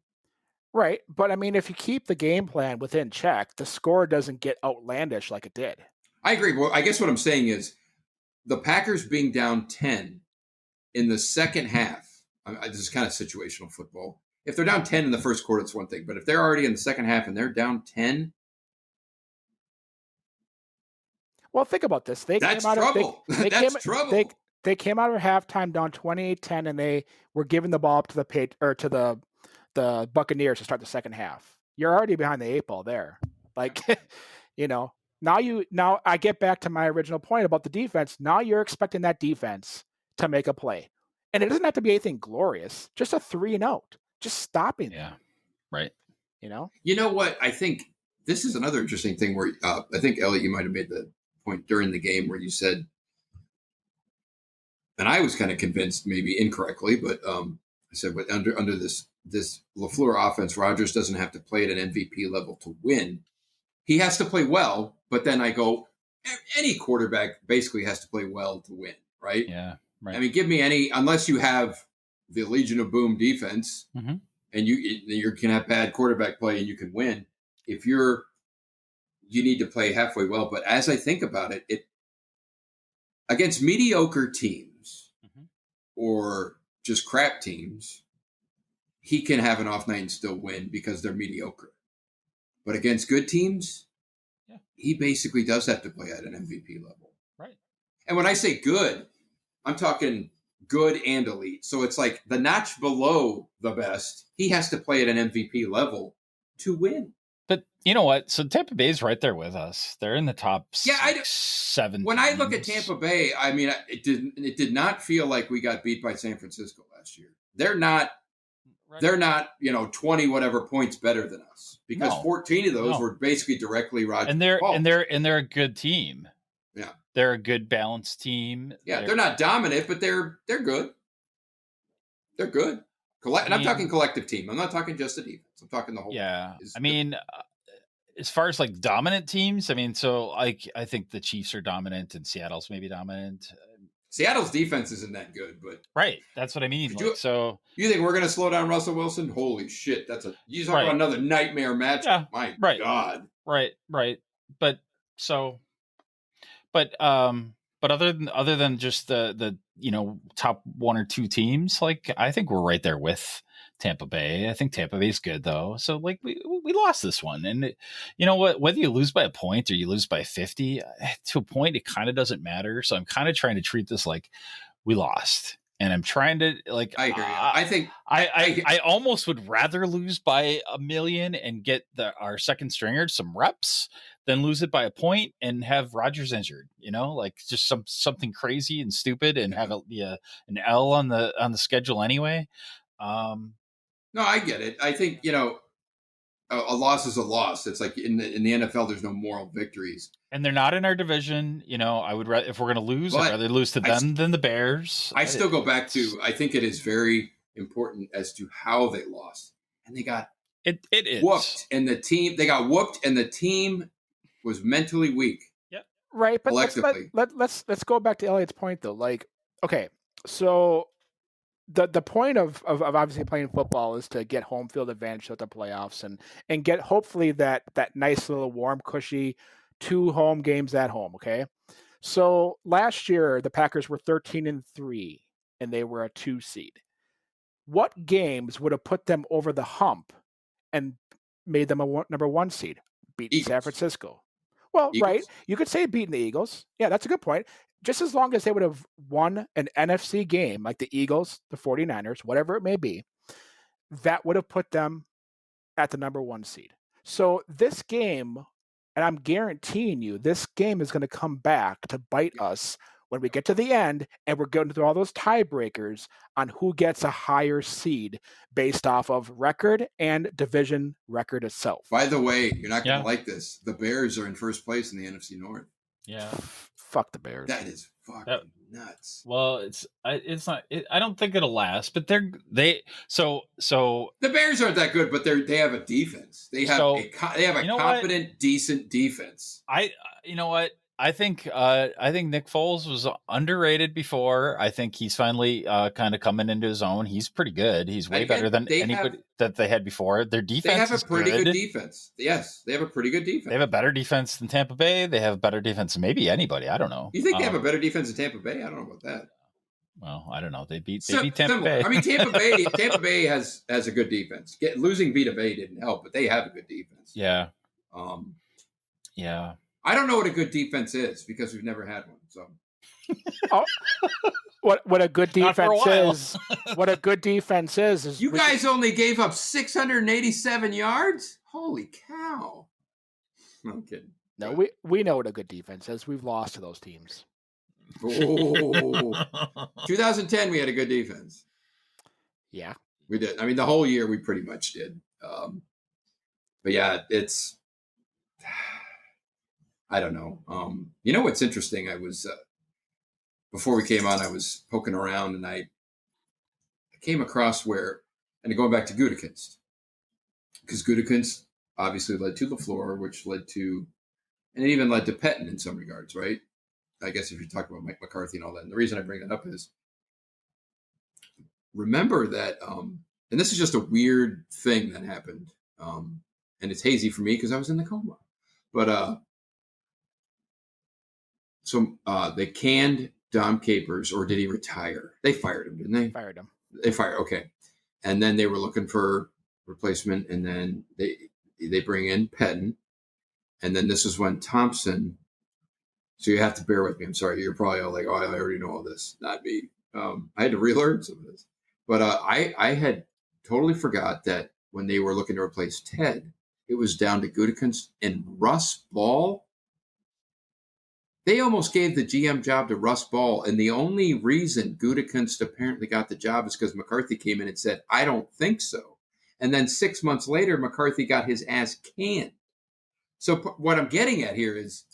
Right. But, if you keep the game plan within check, the score doesn't get outlandish like it did. I agree. Well, I guess what I'm saying is the Packers being down 10 in the second half, this is kind of situational football. If they're down 10 in the first quarter, it's one thing. But if they're already in the second half and they're down 10. Well, think about this. That's trouble. That's trouble. They came out of halftime down 28-10, and they were giving the ball up to the Buccaneers to start the second half. You're already behind the 8 ball there. Like, now I get back to my original point about the defense. Now you're expecting that defense to make a play. And it doesn't have to be anything glorious, just a 3-and-out, just stopping. Yeah, right. You know what? I think this is another interesting thing where I think, Elliot, you might have made the point during the game where you said, and I was kind of convinced, maybe incorrectly, but I said, but under this LaFleur offense, Rodgers doesn't have to play at an MVP level to win. He has to play well, but then I go, any quarterback basically has to play well to win, right? Yeah. Right. Give me any, unless you have the Legion of Boom defense, mm-hmm. and you can have bad quarterback play and you can win. If you need to play halfway well. But as I think about it, against mediocre teams mm-hmm. or just crap teams, he can have an off night and still win because they're mediocre. But against good teams, he basically does have to play at an MVP level. Right. And when I say good, I'm talking good and elite. So it's like the notch below the best. He has to play at an MVP level to win. But you know what? So Tampa Bay's right there with us. They're in the top 7. When I look at Tampa Bay, it did not feel like we got beat by San Francisco last year. They're not, right. They're not, 20 whatever points better than us because 14 of those were basically directly Rodgers. And they're a good team. Yeah. They're a good balanced team. Yeah, they're not dominant, but they're good. They're good. And I'm talking collective team. I'm not talking just the defense. I'm talking the whole. Yeah. As far as like dominant teams, so I think the Chiefs are dominant and Seattle's maybe dominant. Seattle's defense isn't that good, but right. That's what I mean. So you think we're going to slow down Russell Wilson? Holy shit! You talk about another nightmare match. Yeah. My God. Right. But other than just the top 1 or 2 teams, like I think we're right there with Tampa Bay. I think Tampa Bay's good though. So like we lost this one, and you know what? Whether you lose by a point or you lose by 50, to a point, it kind of doesn't matter. So I'm kind of trying to treat this like we lost, and I'm trying to like. I agree. I think I almost would rather lose by 1 million and get our second stringers some reps than lose it by a point and have Rodgers injured, like just something crazy and stupid and have an L on the schedule anyway. No, I get it. I think, a loss is a loss. It's like in the NFL, there's no moral victories. And they're not in our division. I would rather, if we're going to lose, I'd rather lose to them than the Bears. I still go back to, I think it is very important as to how they lost. And they got whooped. And they got whooped and the team was mentally weak. Yep. Right. But let's go back to Elliot's point though. Like, okay, so the point of obviously playing football is to get home field advantage at the playoffs and get hopefully that nice little warm, cushy 2 home games at home. Okay. So last year the Packers were 13-3 and they were a 2 seed. what games would have put them over the hump and made them a number 1 seed? Beating San Francisco. Well, Eagles. Right. You could say beating the Eagles. Yeah, that's a good point. Just as long as they would have won an NFC game, like the Eagles, the 49ers, whatever it may be, that would have put them at the number 1 seed. So this game, and I'm guaranteeing you, this game is going to come back to bite us when we get to the end, and we're going through all those tiebreakers on who gets a higher seed based off of record and division record itself. By the way, you're not going to like this. The Bears are in first place in the NFC North. Yeah. Fuck the Bears. That is fucking nuts. Well, it's not. I don't think it'll last. But so the Bears aren't that good, but they have a defense. They have a competent, decent defense. You know what? I think Nick Foles was underrated before. I think he's finally kind of coming into his own. He's pretty good. He's way better than anybody that they had before. Their defense. They have a pretty good defense. Yes, they have a pretty good defense. They have a better defense than Tampa Bay. They have a better defense than maybe anybody. I don't know. You think they have a better defense than Tampa Bay? I don't know about that. Well, I don't know. They beat Tampa Bay. I mean, Tampa Bay has a good defense. Losing Vita Bay didn't help, but they have a good defense. Yeah. Yeah. I don't know what a good defense is because we've never had one. So, what a good defense is? What a good defense is you guys only gave up 687 yards. Holy cow! I'm kidding. No, we know what a good defense is. We've lost to those teams. Oh, 2010, we had a good defense. Yeah, we did. I mean, the whole year we pretty much did. But yeah, it's. I don't know. You know what's interesting? I was before we came on, I was poking around and I came across and going back to Gutekunst, because Gutekunst obviously led to LaFleur, which led to, and it even led to Pettine in some regards, right? I guess if you talk about Mike McCarthy and all that, and the reason I bring that up is remember that, and this is just a weird thing that happened, and it's hazy for me because I was in the coma, but so they canned Dom Capers, or did he retire? They fired him, didn't they? Fired him. They fired. Okay, and then they were looking for replacement, and then they bring in Pettine, and then this is when Thompson. So you have to bear with me. I'm sorry. You're probably all like, "Oh, I already know all this." Not me. I had to relearn some of this, but I had totally forgot that when they were looking to replace Ted, it was down to Gutekunst and Russ Ball. They almost gave the GM job to Russ Ball, and the only reason Gutekunst apparently got the job is because McCarthy came in and said, "I don't think so." And then 6 months later, McCarthy got his ass canned. So what I'm getting at here is,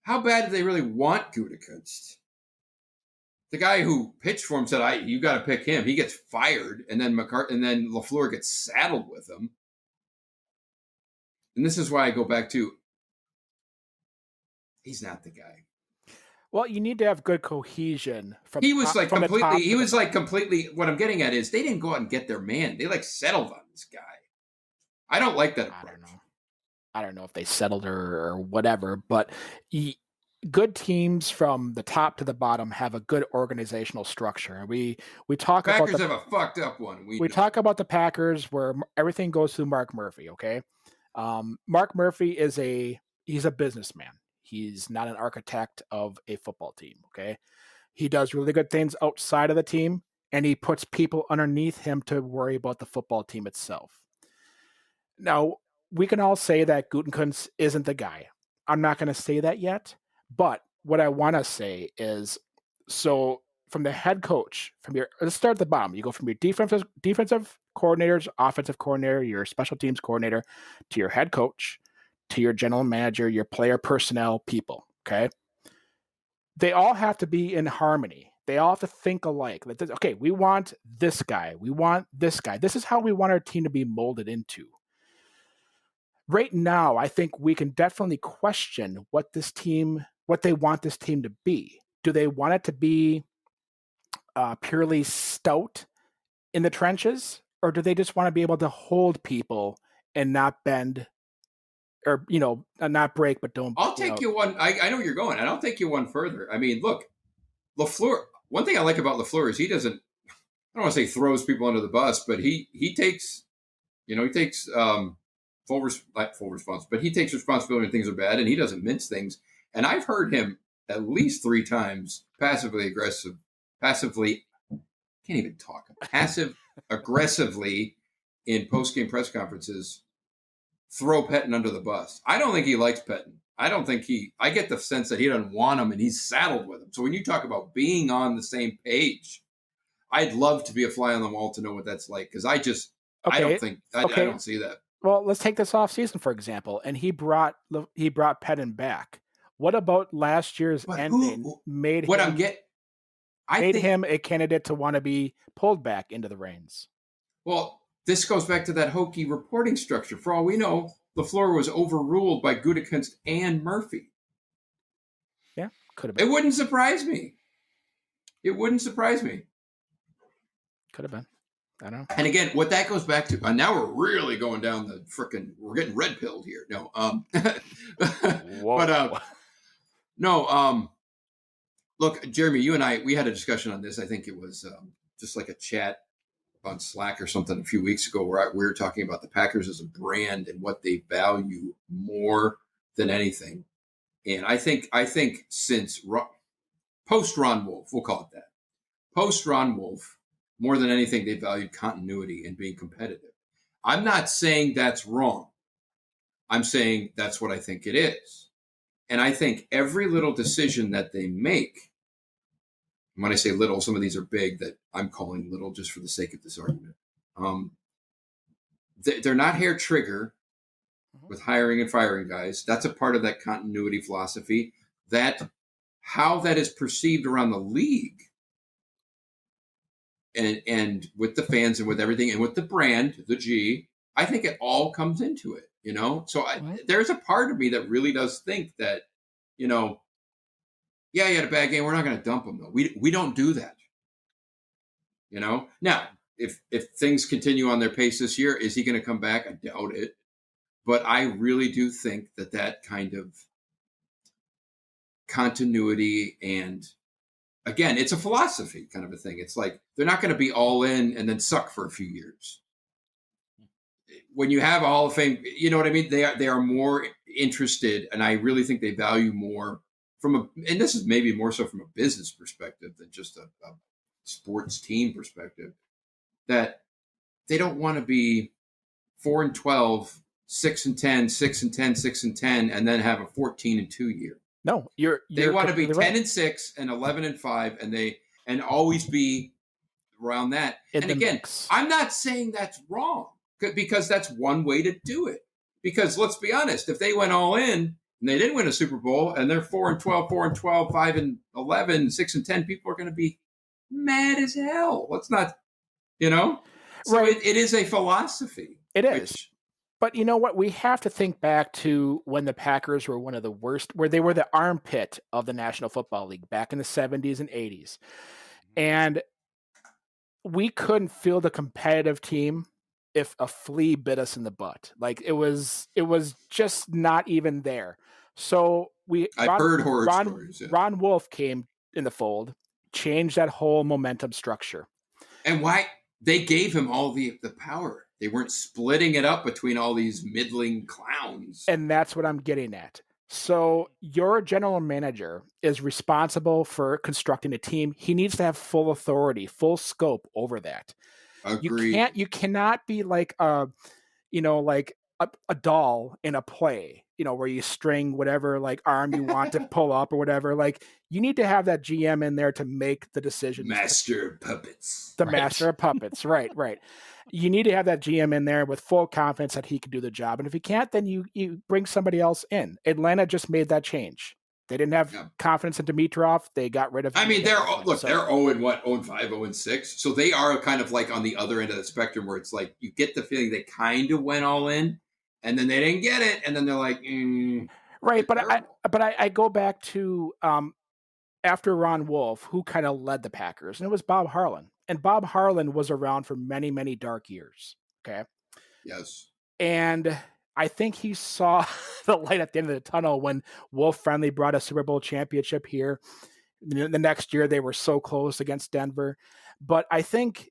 how bad do they really want Gutekunst? The guy who pitched for him said, "You got to pick him." He gets fired, and then LaFleur gets saddled with him. And this is why I go back to, he's not the guy. Well, you need to have good cohesion. What I'm getting at is they didn't go out and get their man. They settled on this guy. I don't like that approach. I don't know if they settled or whatever, but good teams from the top to the bottom have a good organizational structure. And we talk about Packers have a fucked up one. We talk about the Packers where everything goes through Mark Murphy. Okay. Mark Murphy he's a businessman. He's not an architect of a football team, okay? He does really good things outside of the team, and he puts people underneath him to worry about the football team itself. Now, we can all say that Gutekunst isn't the guy. I'm not going to say that yet, but what I want to say is, so from the head coach, let's start at the bottom. You go from your defensive coordinators, offensive coordinator, your special teams coordinator, to your head coach, to your general manager, your player personnel people, okay? They all have to be in harmony. They all have to think alike. Okay, we want this guy. We want this guy. This is how we want our team to be molded into. Right now, I think we can definitely question what they want this team to be. Do they want it to be purely stout in the trenches, or do they just want to be able to hold people and not bend, or not break, but don't. I'll take you one. I know where you're going, and I'll take you one further. I mean, look, LaFleur. One thing I like about LaFleur is he doesn't don't want to say throws people under the bus, but he takes full response, but he takes responsibility when things are bad, and he doesn't mince things. And I've heard him at least 3 times passive aggressively in post-game press conferences throw Pettine under the bus. I don't think he likes Pettine. I get the sense that he doesn't want him and he's saddled with him. So when you talk about being on the same page, I'd love to be a fly on the wall to know what that's like, because I don't see that. Well, let's take this off season, for example, and he brought Pettine back. What about last year's ending made him a candidate to want to be pulled back into the reins? Well, this goes back to that hokey reporting structure. For all we know, LaFleur was overruled by Gutekunst and Murphy. Yeah, could have been. It wouldn't surprise me. Could have been. I don't know. And again, what that goes back to, now we're really going down the we're getting red pilled here. No, look, Jeremy, you and we had a discussion on this. I think it was just like a chat on Slack or something a few weeks ago where we were talking about the Packers as a brand and what they value more than anything. And I think since post Ron Wolf, we'll call it that, post Ron Wolf, more than anything, they valued continuity and being competitive. I'm not saying that's wrong. I'm saying that's what I think it is. And I think every little decision that they make, when I say little, some of these are big that I'm calling little just for the sake of this argument. They're not hair trigger with hiring and firing guys. That's a part of that continuity philosophy. That how that is perceived around the league and with the fans and with everything and with the brand, the G, I think it all comes into it, So there's a part of me that really does think that, yeah, he had a bad game. We're not going to dump him, though. We don't do that. Now, if things continue on their pace this year, is he going to come back? I doubt it. But I really do think that kind of continuity and, again, it's a philosophy kind of a thing. It's like they're not going to be all in and then suck for a few years. When you have a Hall of Fame, you know what I mean? They are more interested, and I really think they value more and this is maybe more so from a business perspective than just a sports team perspective, that they don't want to be 4-12, 6-10, 6-10, 6-10, and then have a 14-2 year. No, they want to be 10-6 right. and 11-5, and always be around that. And again, mix. I'm not saying that's wrong, because that's one way to do it. Because let's be honest, if they went all in and they didn't win a Super Bowl and they're 4-12, 4-12, 5-11, 6-10, people are going to be mad as hell. Let's not, So right. It is a philosophy. It is. But you know what? We have to think back to when the Packers were one of the worst, where they were the armpit of the National Football League back in the 70s and 80s. And we couldn't field a competitive team if a flea bit us in the butt. Like it was just not even there. So I've heard horror stories. Yeah. Ron Wolf came in the fold, changed that whole momentum structure. And why they gave him all the power. They weren't splitting it up between all these middling clowns. And that's what I'm getting at. So your general manager is responsible for constructing a team. He needs to have full authority, full scope over that. Agreed. You cannot be like a doll in a play, where you string whatever like arm you want to pull up or whatever. Like you need to have that GM in there to make the decisions. Master of puppets. Master of puppets. Right. You need to have that GM in there with full confidence that he can do the job. And if he can't, then you bring somebody else in. Atlanta just made that change. They didn't have confidence in Dimitrov. They got rid of him. I mean, they're 0-5, 0-6. So they are kind of like on the other end of the spectrum where it's like you get the feeling they kind of went all in and then they didn't get it. And then they're like, right. But I go back to after Ron Wolf, who kind of led the Packers, and it was Bob Harlan. And Bob Harlan was around for many, many dark years. Okay. Yes. And I think he saw the light at the end of the tunnel when Wolf finally brought a Super Bowl championship here. The next year, they were so close against Denver. But I think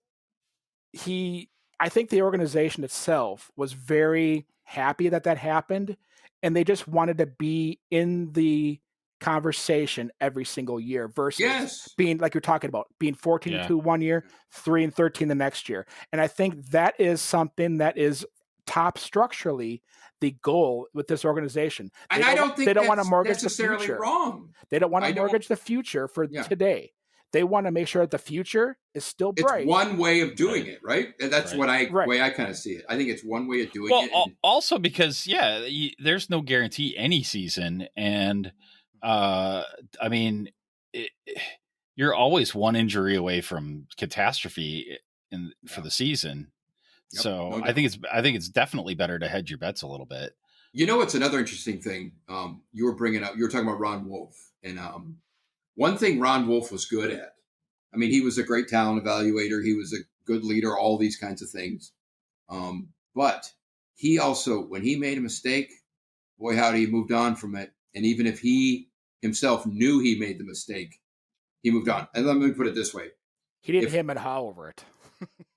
I think the organization itself was very happy that happened, and they just wanted to be in the conversation every single year versus being, like you're talking about, being 14-2 1 year, 3-13 the next year. And I think that is something that is top structurally the goal with this organization. And I don't think they don't want to mortgage necessarily the future. Wrong. They don't want to mortgage the future for today. They want to make sure that the future is still bright. It's one way of doing it, right? And that's what way I kind of see it. I think it's one way of doing it. Also because, there's no guarantee any season. And, I mean, you're always one injury away from catastrophe for the season. Yep, so I think it's definitely better to hedge your bets a little bit. You know, what's another interesting thing you were bringing up? You were talking about Ron Wolf, and one thing Ron Wolf was good at. I mean, he was a great talent evaluator. He was a good leader, all these kinds of things. But he also, when he made a mistake, boy, howdy, he moved on from it. And even if he himself knew he made the mistake, he moved on. And let me put it this way. He didn't hem and haw over it.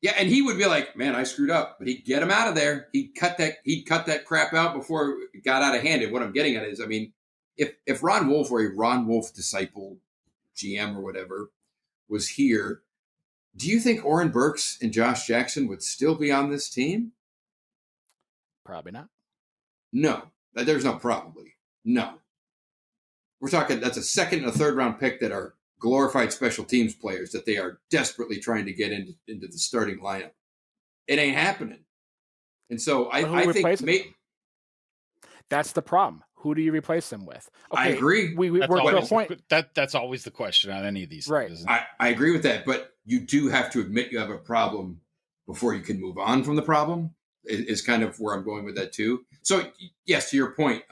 Yeah, and he would be like, man, I screwed up. But he'd get him out of there. He'd cut that crap out before it got out of hand. And what I'm getting at is, I mean, if Ron Wolf or a Ron Wolf disciple, GM or whatever, was here, do you think Oren Burks and Josh Jackson would still be on this team? Probably not. No, there's no probably. No. We're talking, that's a second and a third round pick that are glorified special teams players that they are desperately trying to get into the starting lineup. It ain't happening. And so I think that's the problem. Who do you replace them with? Okay, I agree. We're to a point. That's always the question on any of these right. things. I agree with that, but you do have to admit you have a problem before you can move on from the problem, is kind of where I'm going with that too. So yes, to your point,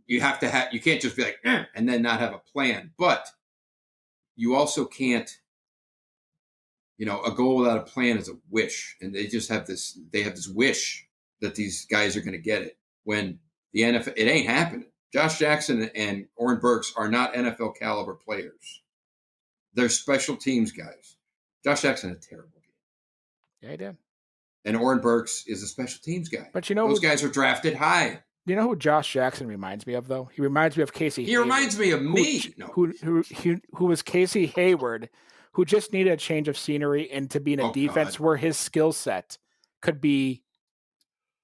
you have to you can't just be like, and then not have a plan, but you also can't, a goal without a plan is a wish. And they just have this wish that these guys are going to get it when the NFL, it ain't happening. Josh Jackson and Oren Burks are not NFL caliber players. They're special teams guys. Josh Jackson had a terrible game. Yeah, he did. And Oren Burks is a special teams guy. But those guys are drafted high. You know who Josh Jackson reminds me of, though? He reminds me of Casey Hayward. He reminds me of me. Who was Casey Hayward, who just needed a change of scenery and to be in a defense where his skill set could be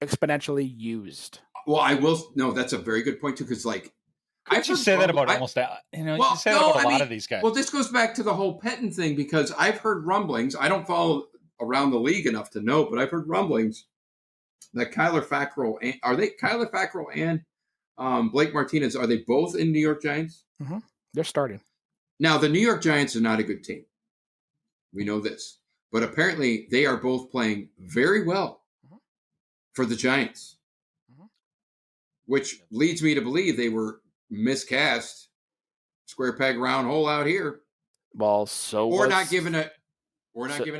exponentially used. Well, that's a very good point, too, because, I just say that about almost that. You say that about a lot of these guys. Well, this goes back to the whole Pettin thing, because I've heard rumblings. I don't follow around the league enough to know, but I've heard rumblings that Kyler Fackrell and Blake Martinez, are they both in New York Giants? Mm-hmm. They're starting. Now, the New York Giants are not a good team. We know this. But apparently they are both playing very well for the Giants, which leads me to believe they were miscast. Square peg, round hole out here. Well, not given a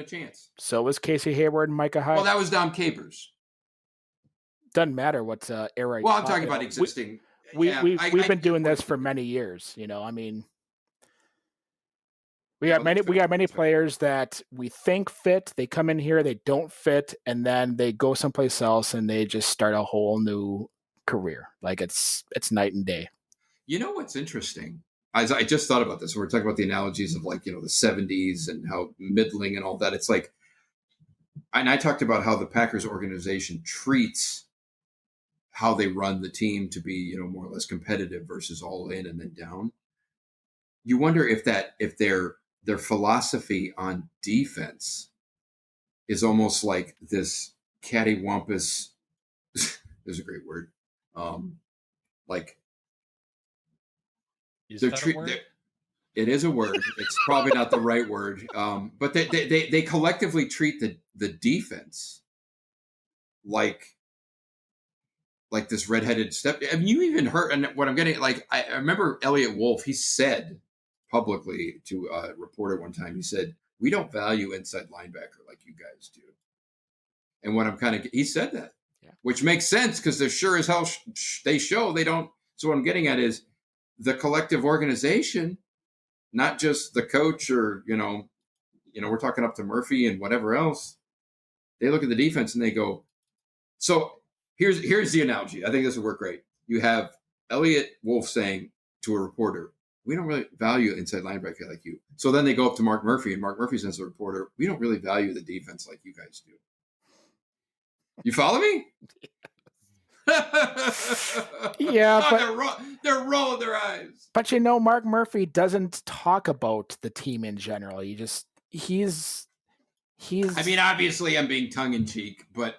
chance. So was Casey Hayward and Micah Hyde. Well, that was Dom Capers. Doesn't matter what era. Well, I'm talking about existing. We've been doing this for many years. I mean, we got many players that we think fit. They come in here, they don't fit, and then they go someplace else and they just start a whole new career. Like it's night and day. You know what's interesting? I just thought about this. We're talking about the analogies of the 70s and how middling and all that. It's like, and I talked about how the Packers organization treats how they run the team to be, more or less competitive versus all in and then down. You wonder if their philosophy on defense is almost like this cattywampus. There's a great word. Is that a word? It is a word. It's probably not the right word. But they collectively treat the defense like this redheaded step. I mean, you even heard, and what I'm getting, I remember Elliot Wolf, he said publicly to a reporter one time, he said, we don't value inside linebacker like you guys do. And what he said that, which makes sense because they're sure as hell they show they don't. So what I'm getting at is the collective organization, not just the coach or, we're talking up to Murphy and whatever else. They look at the defense and they go, so here's the analogy. I think this would work great. You have Elliot Wolf saying to a reporter, we don't really value inside linebacker like you. So then they go up to Mark Murphy, and Mark Murphy says to the reporter, we don't really value the defense like you guys do. You follow me? Yeah, but they're rolling their eyes. But Mark Murphy doesn't talk about the team in general. He's. I mean, obviously, I'm being tongue in cheek, but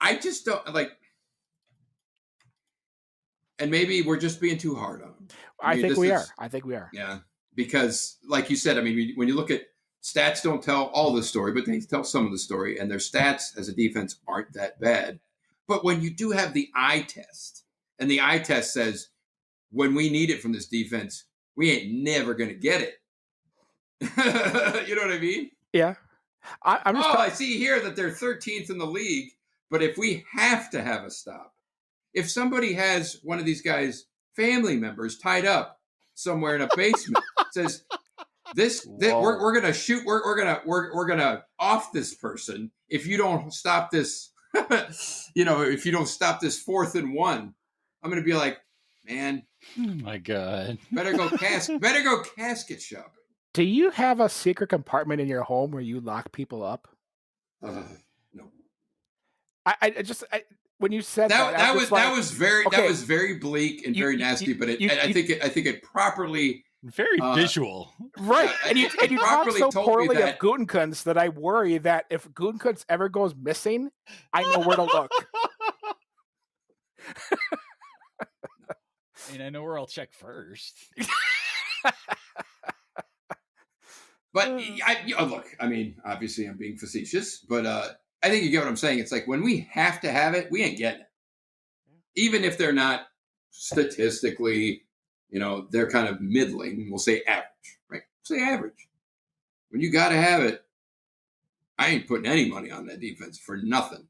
I just don't like. And maybe we're just being too hard on him. I think we are. Yeah, because like you said, I mean, when you look at stats, don't tell all the story, but they tell some of the story, and their stats as a defense aren't that bad. But when you do have the eye test, and the eye test says, when we need it from this defense, we ain't never going to get it. You know what I mean? Yeah. I see here that they're 13th in the league, but if we have to have a stop, if somebody has one of these guys' family members tied up somewhere in a basement, says we're gonna shoot, we're gonna off this person if you don't stop this. If you don't stop this 4th and 1, I'm gonna be like, man, oh my God, better go casket shopping. Do you have a secret compartment in your home where you lock people up? No. I when you said that was very bleak and very nasty, but I think it properly very visual, right? And you talk so poorly of Gutekunst that I worry that if Gutekunst ever goes missing, I know where to look. I know where I'll check first. But look, I mean, obviously I'm being facetious, but I think you get what I'm saying. It's like when we have to have it, we ain't getting it. Even if they're not statistically, they're kind of middling. We'll say average, right? Say average. When you got to have it, I ain't putting any money on that defense for nothing.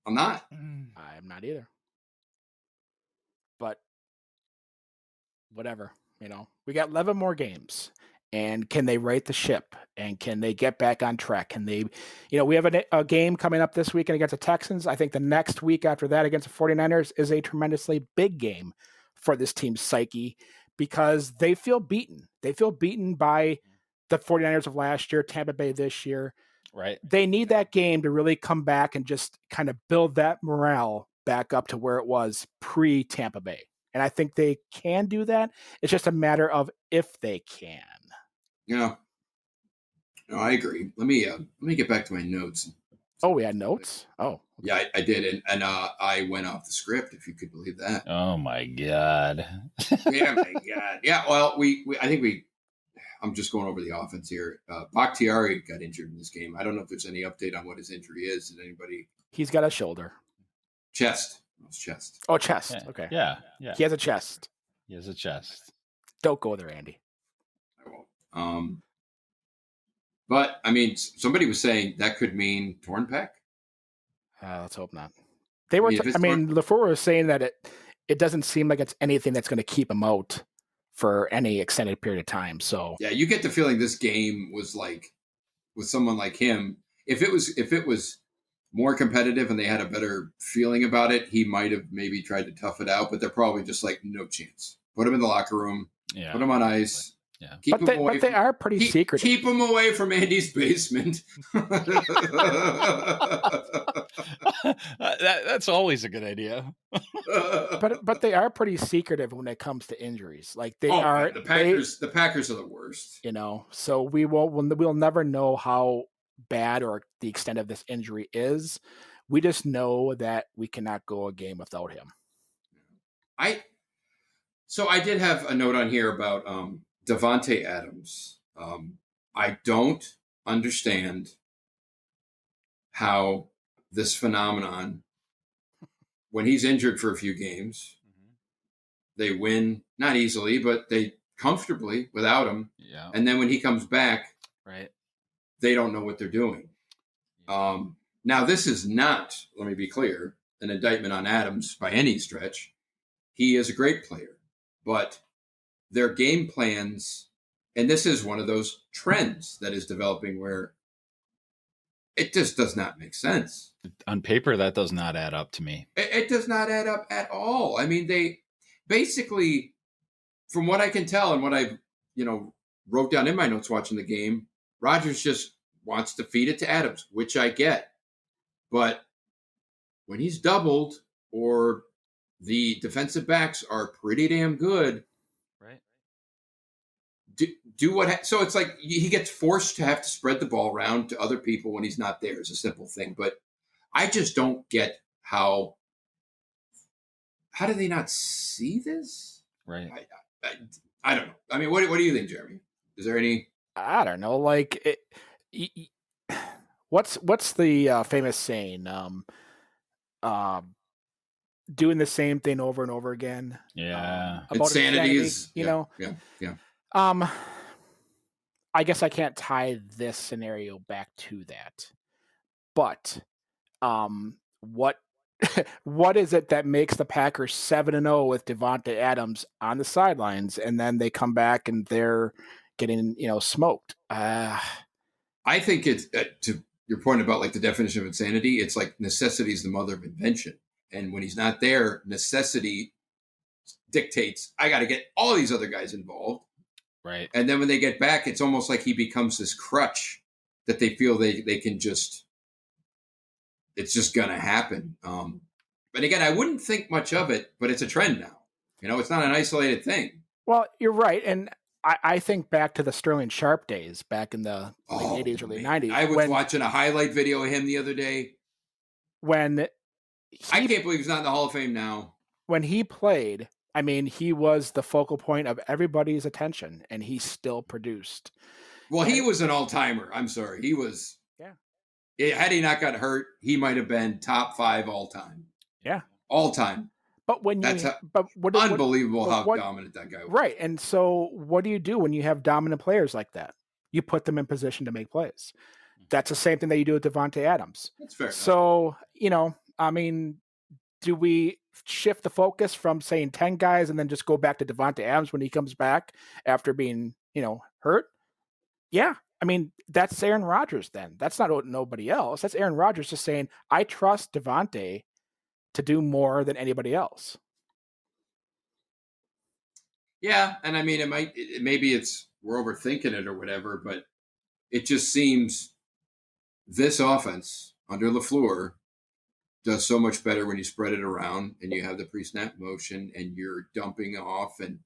I'm not. I'm not either. But whatever, we got 11 more games. And can they right the ship? And can they get back on track? Can they, we have a game coming up this weekend against the Texans. I think the next week after that against the 49ers is a tremendously big game for this team's psyche because they feel beaten. They feel beaten by the 49ers of last year, Tampa Bay this year. Right. They need that game to really come back and just kind of build that morale back up to where it was pre-Tampa Bay. And I think they can do that. It's just a matter of if they can. No, I agree. Let me get back to my notes. Oh, we had notes? Oh. Yeah, I did. And I went off the script, if you could believe that. Oh, my God. Yeah, my God. Yeah, well, I'm just going over the offense here. Bakhtiari got injured in this game. I don't know if there's any update on what his injury is. Did anybody? He's got a shoulder. Chest. It was chest. Oh, chest. Yeah. Okay. Yeah. He has a chest. Don't go there, Andy. I won't. But I mean, somebody was saying that could mean torn pec. Let's hope not. They were. LaFleur was saying that it doesn't seem like it's anything that's going to keep him out for any extended period of time. So yeah, you get the feeling this game was like with someone like him. If it was more competitive and they had a better feeling about it, he might have maybe tried to tough it out. But they're probably just like, no chance. Put him in the locker room. Yeah. Put him on ice. Yeah. But they are pretty secretive. Keep them away from Andy's basement. That's always a good idea. but they are pretty secretive when it comes to injuries. Like they are. The Packers. The Packers are the worst. So we'll never know how bad or the extent of this injury is. We just know that we cannot go a game without him. So I did have a note on here about Davante Adams. I don't understand how this phenomenon, when he's injured for a few games, they win, not easily, but they comfortably without him. Yeah. And then when he comes back, right, they don't know what they're doing. Now, this is not, let me be clear, an indictment on Adams by any stretch. He is a great player, but their game plans And this is one of those trends that is developing where it just does not make sense. On paper, that does not add up to me. It does not add up at all. I mean, they basically, from what I can tell and what I, wrote down in my notes watching the game, Rodgers just wants to feed it to Adams, which I get. But when he's doubled or the defensive backs are pretty damn good, right? Do what? So it's like he gets forced to have to spread the ball around to other people when he's not there. It's a simple thing, but I just don't get how do they not see this? Right. I don't know. I mean, what do you think, Jeremy? Is there any? I don't know. Like, what's the famous saying? Doing the same thing over and over again. Yeah. About insanity is, Yeah. I guess I can't tie this scenario back to that, but what what is it that makes the Packers 7-0 with Davante Adams on the sidelines, and then they come back and they're getting smoked? I think it's to your point about like the definition of insanity. It's like necessity is the mother of invention, and when he's not there, necessity dictates I got to get all these other guys involved. Right. And then when they get back, it's almost like he becomes this crutch that they feel they can just, it's just going to happen. But again, I wouldn't think much of it, but it's a trend now. It's not an isolated thing. Well, you're right. And I think back to the Sterling Sharp days back in the late 80s, early 90s. I was watching a highlight video of him the other day. I can't believe he's not in the Hall of Fame now. When he played, I mean, he was the focal point of everybody's attention, and he still produced. Well, he was an all-timer. I'm sorry. He was. Yeah. Had he not got hurt, he might have been top 5 all-time. Yeah. All-time. But when unbelievable how dominant that guy was. Right. And so what do you do when you have dominant players like that? You put them in position to make plays. That's the same thing that you do with Davante Adams. That's fair. So, I mean, do we shift the focus from saying 10 guys and then just go back to Davante Adams when he comes back after being, hurt? Yeah. I mean, that's Aaron Rodgers then. That's not nobody else. That's Aaron Rodgers just saying, I trust Davante to do more than anybody else. Yeah. And I mean, maybe we're overthinking it or whatever, but it just seems this offense under LaFleur does so much better when you spread it around and you have the pre-snap motion and you're dumping off and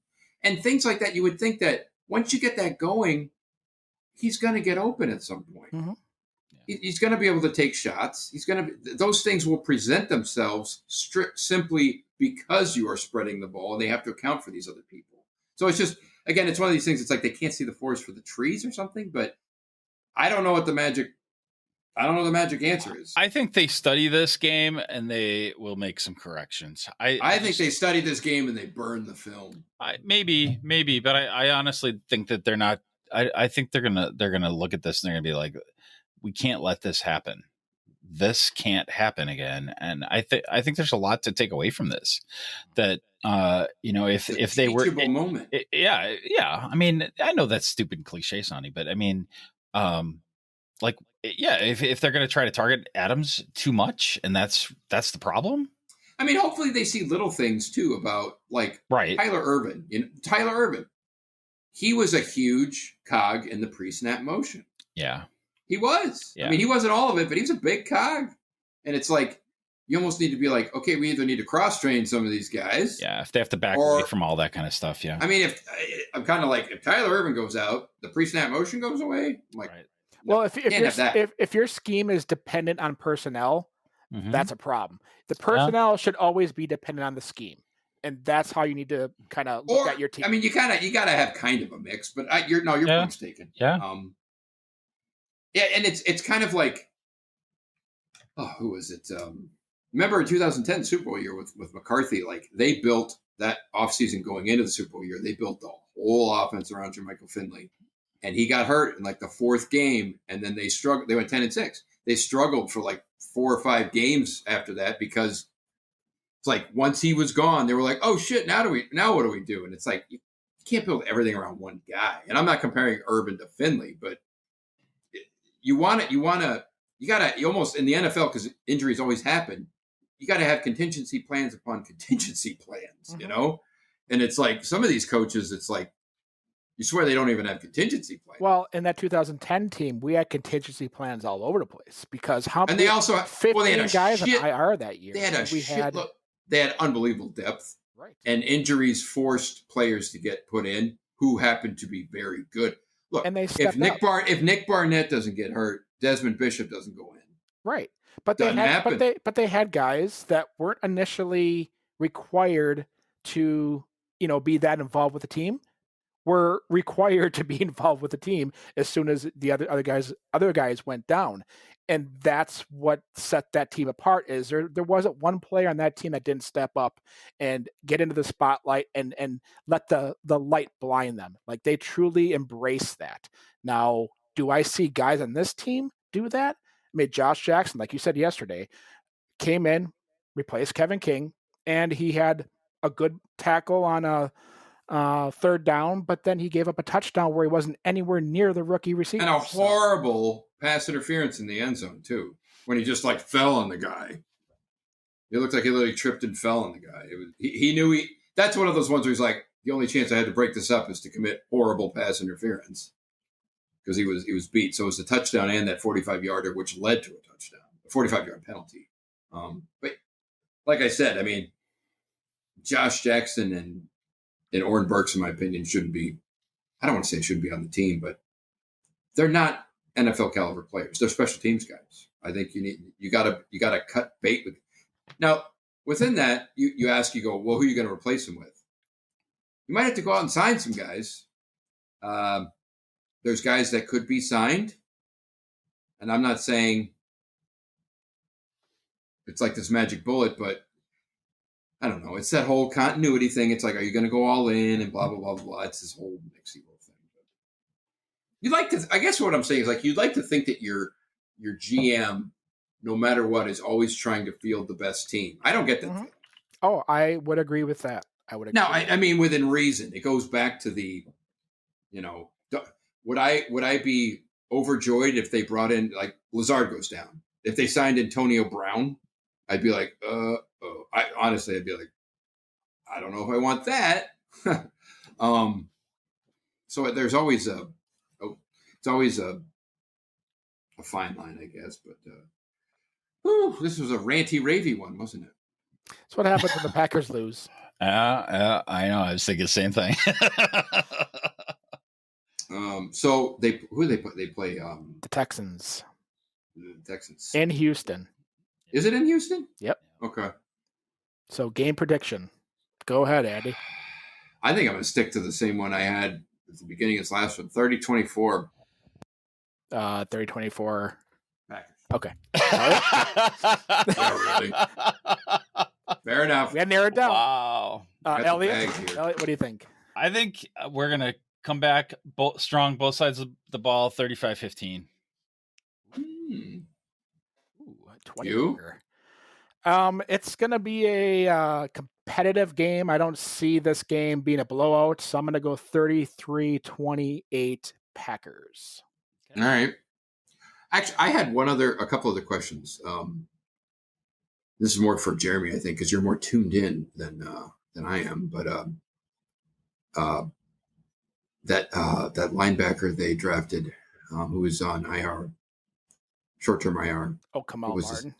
things like that. You would think that once you get that going, he's going to get open at some point. Mm-hmm. He's going to be able to take shots. Those things will present themselves simply because you are spreading the ball and they have to account for these other people. So it's just, again, it's one of these things. It's like they can't see the forest for the trees or something, but I don't know what the magic answer is. I think they study this game and they will make some corrections. I think they studied this game and they burned the film. Maybe, but I honestly think that they're not. I think they're gonna look at this and they're gonna be like, we can't let this happen. This can't happen again. And I think there's a lot to take away from this. That if they were moment. Yeah. I mean, I know that's stupid cliche, Sonny, but I mean, if they're going to try to target Adams too much, and that's the problem. I mean, hopefully they see little things too about Tyler Irvin. Tyler Irvin, he was a huge cog in the pre-snap motion. Yeah, he was. Yeah. I mean, he wasn't all of it, but he was a big cog. And it's like you almost need to be like, okay, we either need to cross-train some of these guys. Yeah, if they have to back away from all that kind of stuff. Yeah. I mean, I'm kind of like, if Tyler Irvin goes out, the pre-snap motion goes away. I'm like. Right. Well, if your scheme is dependent on personnel, that's a problem. The personnel should always be dependent on the scheme, and that's how you need to kind of look at your team. I mean, you got to have kind of a mix, but your point's taken. Yeah. And it's kind of like, who was it? Remember in 2010 Super Bowl year with McCarthy, like they built that offseason going into the Super Bowl year, they built the whole offense around Jermichael Finley. And he got hurt in like the 4th game, and then they struggled. They went 10-6. They struggled for like 4 or 5 games after that because it's like once he was gone, they were like, "Oh shit! Now what do we do?" And it's like can't build everything around one guy. And I'm not comparing Irvin to Finley, but you almost in the NFL, because injuries always happen, you got to have contingency plans upon contingency plans, you know? And it's like some of these coaches, it's like, you swear they don't even have contingency plans. Well, in that 2010 team, we had contingency plans all over the place because they also 15 guys on IR that year. They had unbelievable depth, right? And injuries forced players to get put in who happened to be very good. Look, and if Nick Barnett doesn't get hurt, Desmond Bishop doesn't go in. Right, but they had guys that weren't initially required to be that involved with the team. Were required to be involved with the team as soon as the other guys went down, and that's what set that team apart. Is there wasn't one player on that team that didn't step up and get into the spotlight and let the light blind them. Like, they truly embrace that. Now, do I see guys on this team do that? I mean, Josh Jackson, like you said yesterday, came in, replaced Kevin King, and he had a good tackle on a third down, but then he gave up a touchdown where he wasn't anywhere near the rookie receiver. And a horrible pass interference in the end zone, too, when he just fell on the guy. It looked like he literally tripped and fell on the guy. He knew that's one of those ones where he's like, the only chance I had to break this up is to commit horrible pass interference, because he was beat. So it was a touchdown and that 45-yarder, which led to a touchdown, a 45-yard penalty. But like I said, I mean, Josh Jackson and Oren Burks, in my opinion, shouldn't be. I don't want to say shouldn't be on the team, but they're not NFL caliber players. They're special teams guys. I think you gotta cut bait with. Now, within that, you go, well, who are you going to replace him with? You might have to go out and sign some guys. There's guys that could be signed, and I'm not saying it's like this magic bullet, but I don't know. It's that whole continuity thing. It's like, are you going to go all in and blah, blah, blah, blah. It's this whole mixy little thing. You'd like to, I guess what I'm saying is, you'd like to think that your GM, no matter what, is always trying to field the best team. I don't get that thing. Oh, I would agree with that. Now, I mean, within reason. It goes back to the, would I be overjoyed if they brought in, Lazard goes down? If they signed Antonio Brown, I'd be like, I'd be like, I don't know if I want that. So there's always a fine line, I guess. But this was a ranty ravey one, wasn't it? That's what happens when the Packers lose. I know. I was thinking the same thing. So they play the Texans. The Texans in Houston. Is it in Houston? Yep. Okay. So game prediction. Go ahead, Andy. I think I'm going to stick to the same one I had at the beginning of this last one. 30-24. 30-24. Packers. Okay. Yeah, really. Fair enough. We had narrowed down. Wow. Elliot, what do you think? I think we're going to come back strong, both sides of the ball, 35-15. 20. You? It's going to be a competitive game. I don't see this game being a blowout, so I'm going to go 33-28 Packers. Okay. All right. Actually, I had a couple other questions. This is more for Jeremy, I think, because you're more tuned in than I am. But that linebacker they drafted, who was on IR, short-term IR. Oh, Kamal Martin.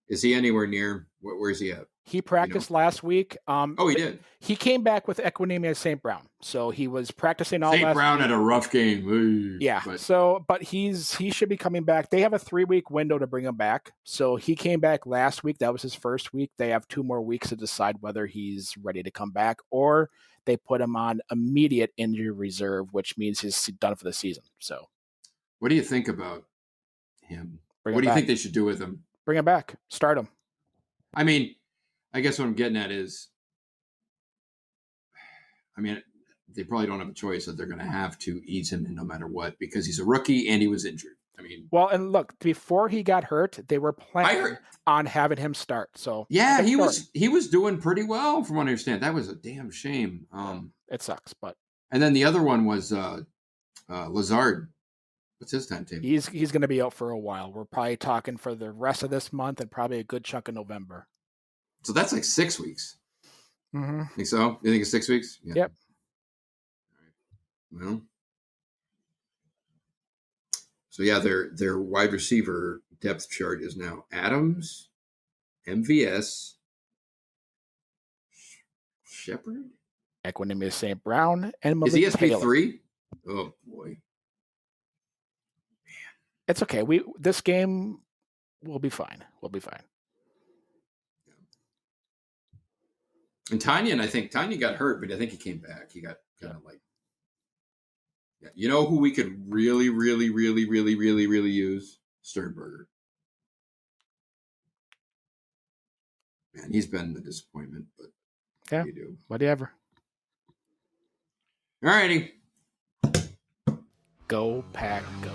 Is he anywhere near? Where is he at? He practiced last week. He did. He came back with equinemia St. Brown, so he was practicing all. St. Brown had a rough game. Yeah. But he should be coming back. They have a 3-week window to bring him back. So he came back last week. That was his first week. They have 2 more weeks to decide whether he's ready to come back, or they put him on immediate injury reserve, which means he's done for the season. So, what do you think about him? What do you think they should do with him? Bring him back. Start him. I mean, I guess what I'm getting at is, they probably don't have a choice that they're going to have to ease him in no matter what, because he's a rookie and he was injured. Well, and look, before he got hurt, they were planning on having him start. So yeah, he was doing pretty well from what I understand. That was a damn shame. It sucks, but And then the other one was Lazard. What's his timetable? He's going to be out for a while. We're probably talking for the rest of this month and probably a good chunk of November. So that's like 6 weeks. Mm-hmm. Think so? You think it's 6 weeks? Yeah. Yep. Well, so yeah, their wide receiver depth chart is now Adams, MVS, Shepard, Equanimous St. Brown, and Malik is he SP3? Oh boy, it's okay. This game will be fine. We'll be fine. And Tonyan, I think Tonyan got hurt, but I think he came back. He got kind of like, you know who we could really use? Sternberger. Man, he's been the disappointment, but yeah, whatever. All righty. Go Pack, go.